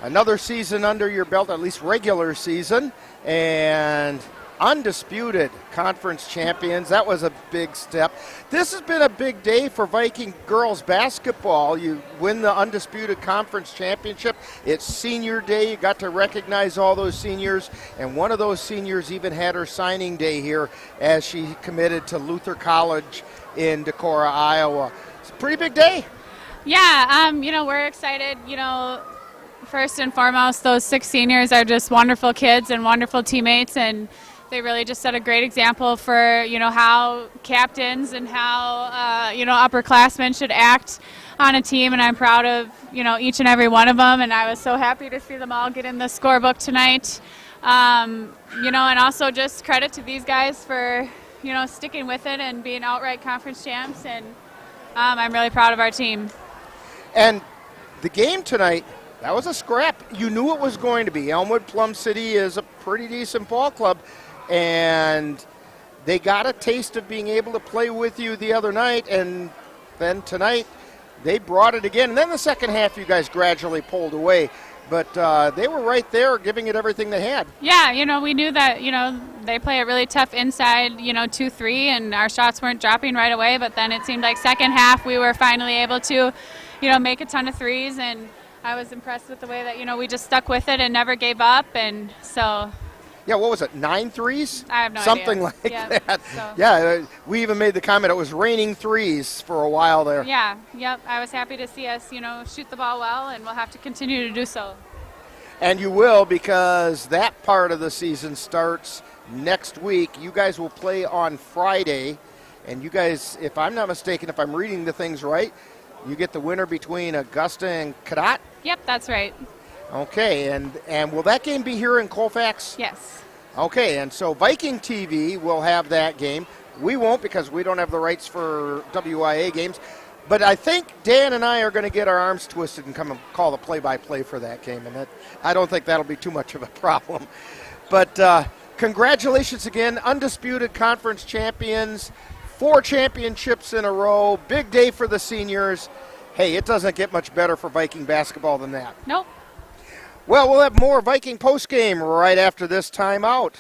Another season under your belt, at least regular season, and undisputed conference champions. That was a big step. This has been a big day for Viking girls basketball. You win the undisputed conference championship. It's senior day. You got to recognize all those seniors, and one of those seniors even had her signing day here as she committed to Luther College in Decorah, Iowa. It's a pretty big day. Yeah, we're excited. First and foremost, those 6 seniors are just wonderful kids and wonderful teammates, and They really just set a great example for, how captains and how, upperclassmen should act on a team, and I'm proud of, each and every one of them, and I was so happy to see them all get in the scorebook tonight. And also just credit to these guys for, sticking with it and being outright conference champs, and I'm really proud of our team. And the game tonight, that was a scrap. You knew it was going to be. Elmwood Plum City is a pretty decent ball club, and they got a taste of being able to play with you the other night, and then tonight they brought it again. And then the second half, you guys gradually pulled away, but they were right there giving it everything they had. Yeah, we knew that, they play it really tough inside, 2-3, and our shots weren't dropping right away, but then it seemed like second half we were finally able to, make a ton of threes, and I was impressed with the way that, we just stuck with it and never gave up, and so. Yeah, what was it, 9 threes? I have no Something idea. like that. So. Yeah, we even made the comment it was raining threes for a while there. Yeah, yep. I was happy to see us, shoot the ball well, and we'll have to continue to do so. And you will, because that part of the season starts next week. You guys will play on Friday, and you guys, if I'm not mistaken, if I'm reading the things right, you get the winner between Augusta and Cadott? Yep, that's right. Okay, and will that game be here in Colfax? Yes. Okay, and so Viking TV will have that game. We won't, because we don't have the rights for WIA games. But I think Dan and I are going to get our arms twisted and come and call the play-by-play for that game, and I don't think that'll be too much of a problem. But congratulations again, undisputed conference champions, 4 championships in a row, big day for the seniors. Hey, it doesn't get much better for Viking basketball than that. Nope. Well, we'll have more Viking postgame right after this timeout.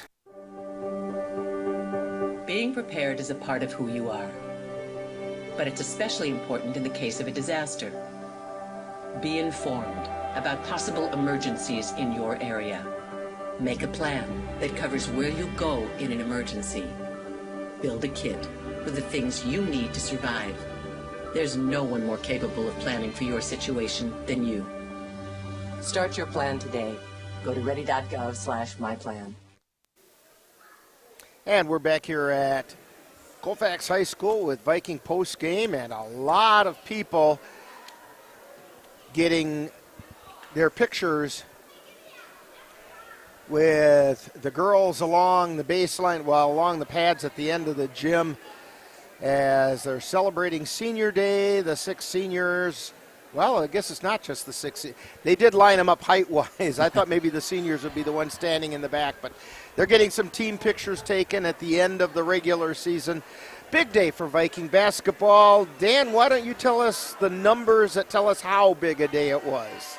Being prepared is a part of who you are, but it's especially important in the case of a disaster. Be informed about possible emergencies in your area. Make a plan that covers where you go in an emergency. Build a kit with the things you need to survive. There's no one more capable of planning for your situation than you. Start your plan today. Go to ready.gov/myplan. And we're back here at Colfax High School with Viking post game, and a lot of people getting their pictures with the girls along the baseline, along the pads at the end of the gym as they're celebrating Senior Day, the 6 seniors. Well, I guess it's not just the 6. They did line them up height-wise. I thought maybe the seniors would be the ones standing in the back, but they're getting some team pictures taken at the end of the regular season. Big day for Viking basketball. Dan, why don't you tell us the numbers that tell us how big a day it was?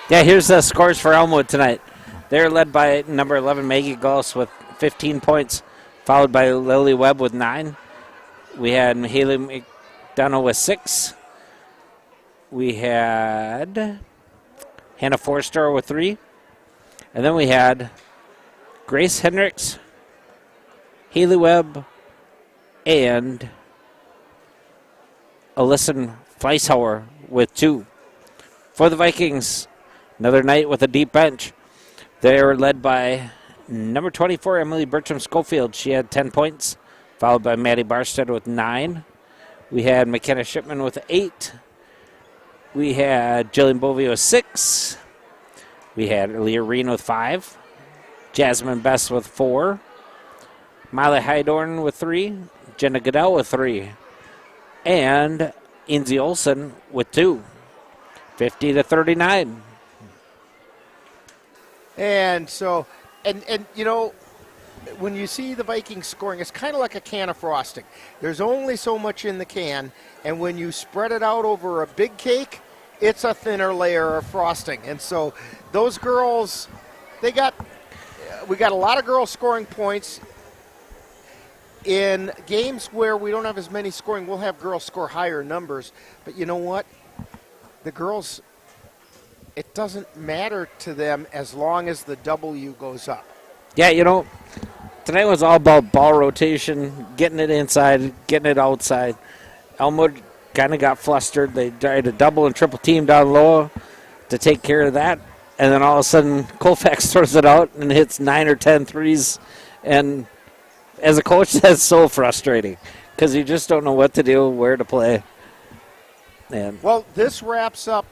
Yeah, here's the scores for Elmwood tonight. They're led by number 11, Maggie Gauss, with 15 points, followed by Lily Webb with 9. We had Haley McDonough with 6. We had Hannah Forster with 3. And then we had Grace Hendricks, Haley Webb, and Alyson Fleischhauer with 2. For the Vikings, another night with a deep bench. They were led by number 24, Emily Bertram Schofield. She had 10 points, followed by Maddie Barstead with 9. We had McKenna Shipman with 8. We had Jillian Bovey with 6. We had Leah Reen with 5. Jasmine Best with 4. Miley Hydorn with 3. Jenna Goodell with 3. And Inzi Olsen with 2. 50-39. And so, and you know, when you see the Vikings scoring, it's kind of like a can of frosting. There's only so much in the can, and when you spread it out over a big cake, it's a thinner layer of frosting. And so those girls, we got a lot of girls scoring points. In games where we don't have as many scoring, we'll have girls score higher numbers. But you know what? The girls, it doesn't matter to them as long as the W goes up. Yeah, you know, tonight was all about ball rotation, getting it inside, getting it outside. Elmwood kind of got flustered. They tried to double and triple team down low to take care of that. And then all of a sudden, Colfax throws it out and hits 9 or 10 threes And as a coach, that's so frustrating because you just don't know what to do, where to play. And well, this wraps up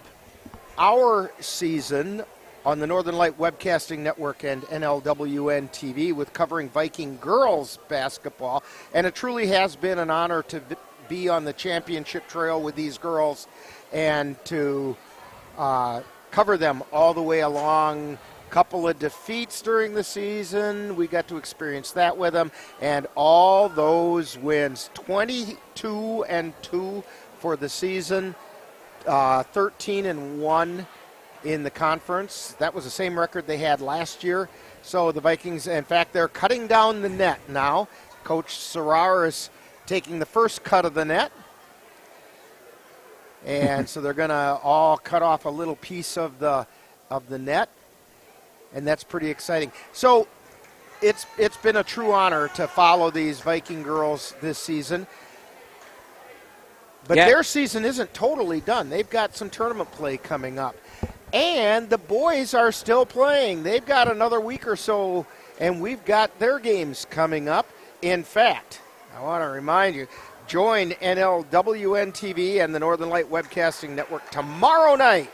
our season on the Northern Light Webcasting Network and NLWN-TV with covering Viking Girls Basketball. And it truly has been an honor to be on the championship trail with these girls and to cover them all the way along. Couple of defeats during the season. We got to experience that with them. And all those wins, 22-2 for the season, 13-1 in the conference. That was the same record they had last year. So the Vikings, in fact, they're cutting down the net now. Coach Serrar is taking the first cut of the net. And so they're going to all cut off a little piece of the net. And that's pretty exciting. So it's been a true honor to follow these Viking girls this season. But their season isn't totally done. They've got some tournament play coming up. And the boys are still playing. They've got another week or so, and we've got their games coming up. In fact, I want to remind you, join NLWN-TV and the Northern Light Webcasting Network tomorrow night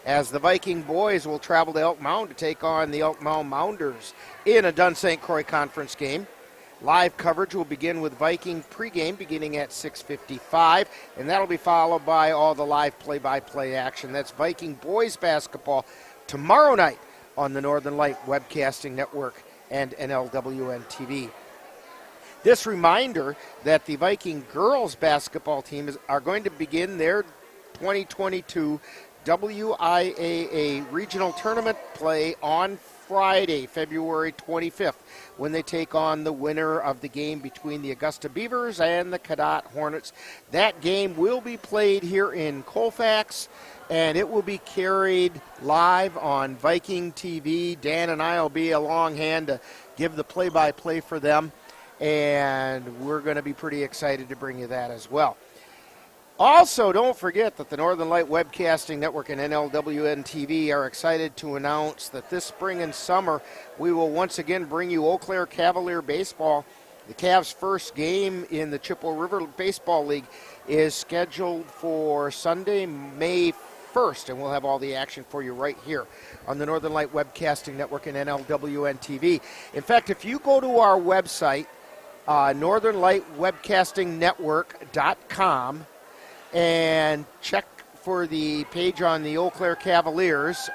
as the Viking boys will travel to Elk Mound to take on the Elk Mound Mounders in a Dunn St. Croix Conference game. Live coverage will begin with Viking pregame beginning at 6:55, and that'll be followed by all the live play-by-play action. That's Viking boys basketball tomorrow night on the Northern Light Webcasting Network and NLWN-TV. This reminder that the Viking girls basketball team are going to begin their 2022 WIAA regional tournament play on Friday, February 25th, when they take on the winner of the game between the Augusta Beavers and the Cadott Hornets. That game will be played here in Colfax, and it will be carried live on Viking TV. Dan and I will be a long hand to give the play-by-play for them, and we're going to be pretty excited to bring you that as well. Also, don't forget that the Northern Light Webcasting Network and NLWN-TV are excited to announce that this spring and summer we will once again bring you Eau Claire Cavalier Baseball. The Cavs' first game in the Chippewa River Baseball League is scheduled for Sunday, May 1st, and we'll have all the action for you right here on the Northern Light Webcasting Network and NLWN-TV. In fact, if you go to our website, northernlightwebcastingnetwork.com, and check for the page on the Eau Claire Cavaliers,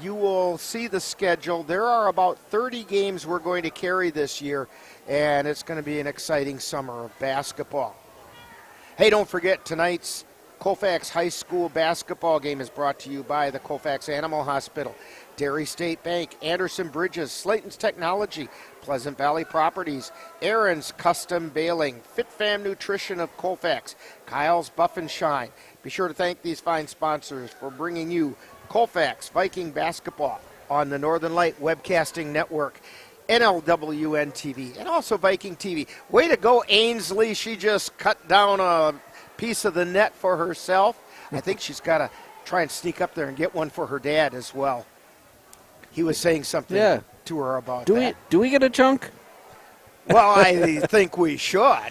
you will see the schedule. There are about 30 games we're going to carry this year, and it's going to be an exciting summer of basketball. Hey, don't forget, tonight's Colfax High School basketball game is brought to you by the Colfax Animal Hospital, Dairy State Bank, Anderson Bridges, Slayton's Technology, Pleasant Valley Properties, Aaron's Custom Baling, Fit Fam Nutrition of Colfax, Kyle's Buff and Shine. Be sure to thank these fine sponsors for bringing you Colfax Viking Basketball on the Northern Light Webcasting Network, NLWN-TV, and also Viking TV. Way to go, Ainsley. She just cut down a piece of the net for herself. I think she's got to try and sneak up there and get one for her dad as well. He was saying something to her about that. Do we get a chunk? Well, I think we should.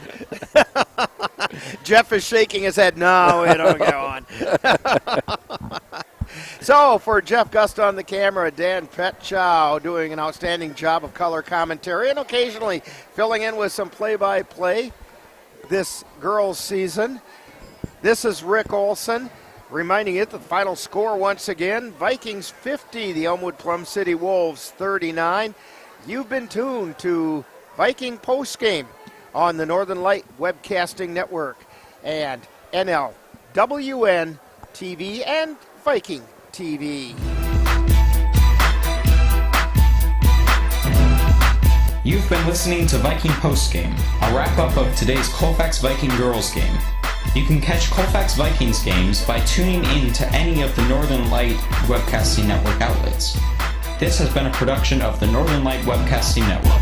Jeff is shaking his head. No, we don't get one. So, for Jeff Gust on the camera, Dan Petchow doing an outstanding job of color commentary and occasionally filling in with some play-by-play this girls' season. This is Rick Olson reminding you that the final score once again, Vikings 50, the Elmwood Plum City Wolves 39. You've been tuned to Viking Postgame on the Northern Light Webcasting Network and NLWN-TV and Viking TV. You've been listening to Viking Postgame, a wrap-up of today's Colfax Viking Girls game. You can catch Colfax Vikings games by tuning in to any of the Northern Light Webcasting Network outlets. This has been a production of the Northern Light Webcasting Network.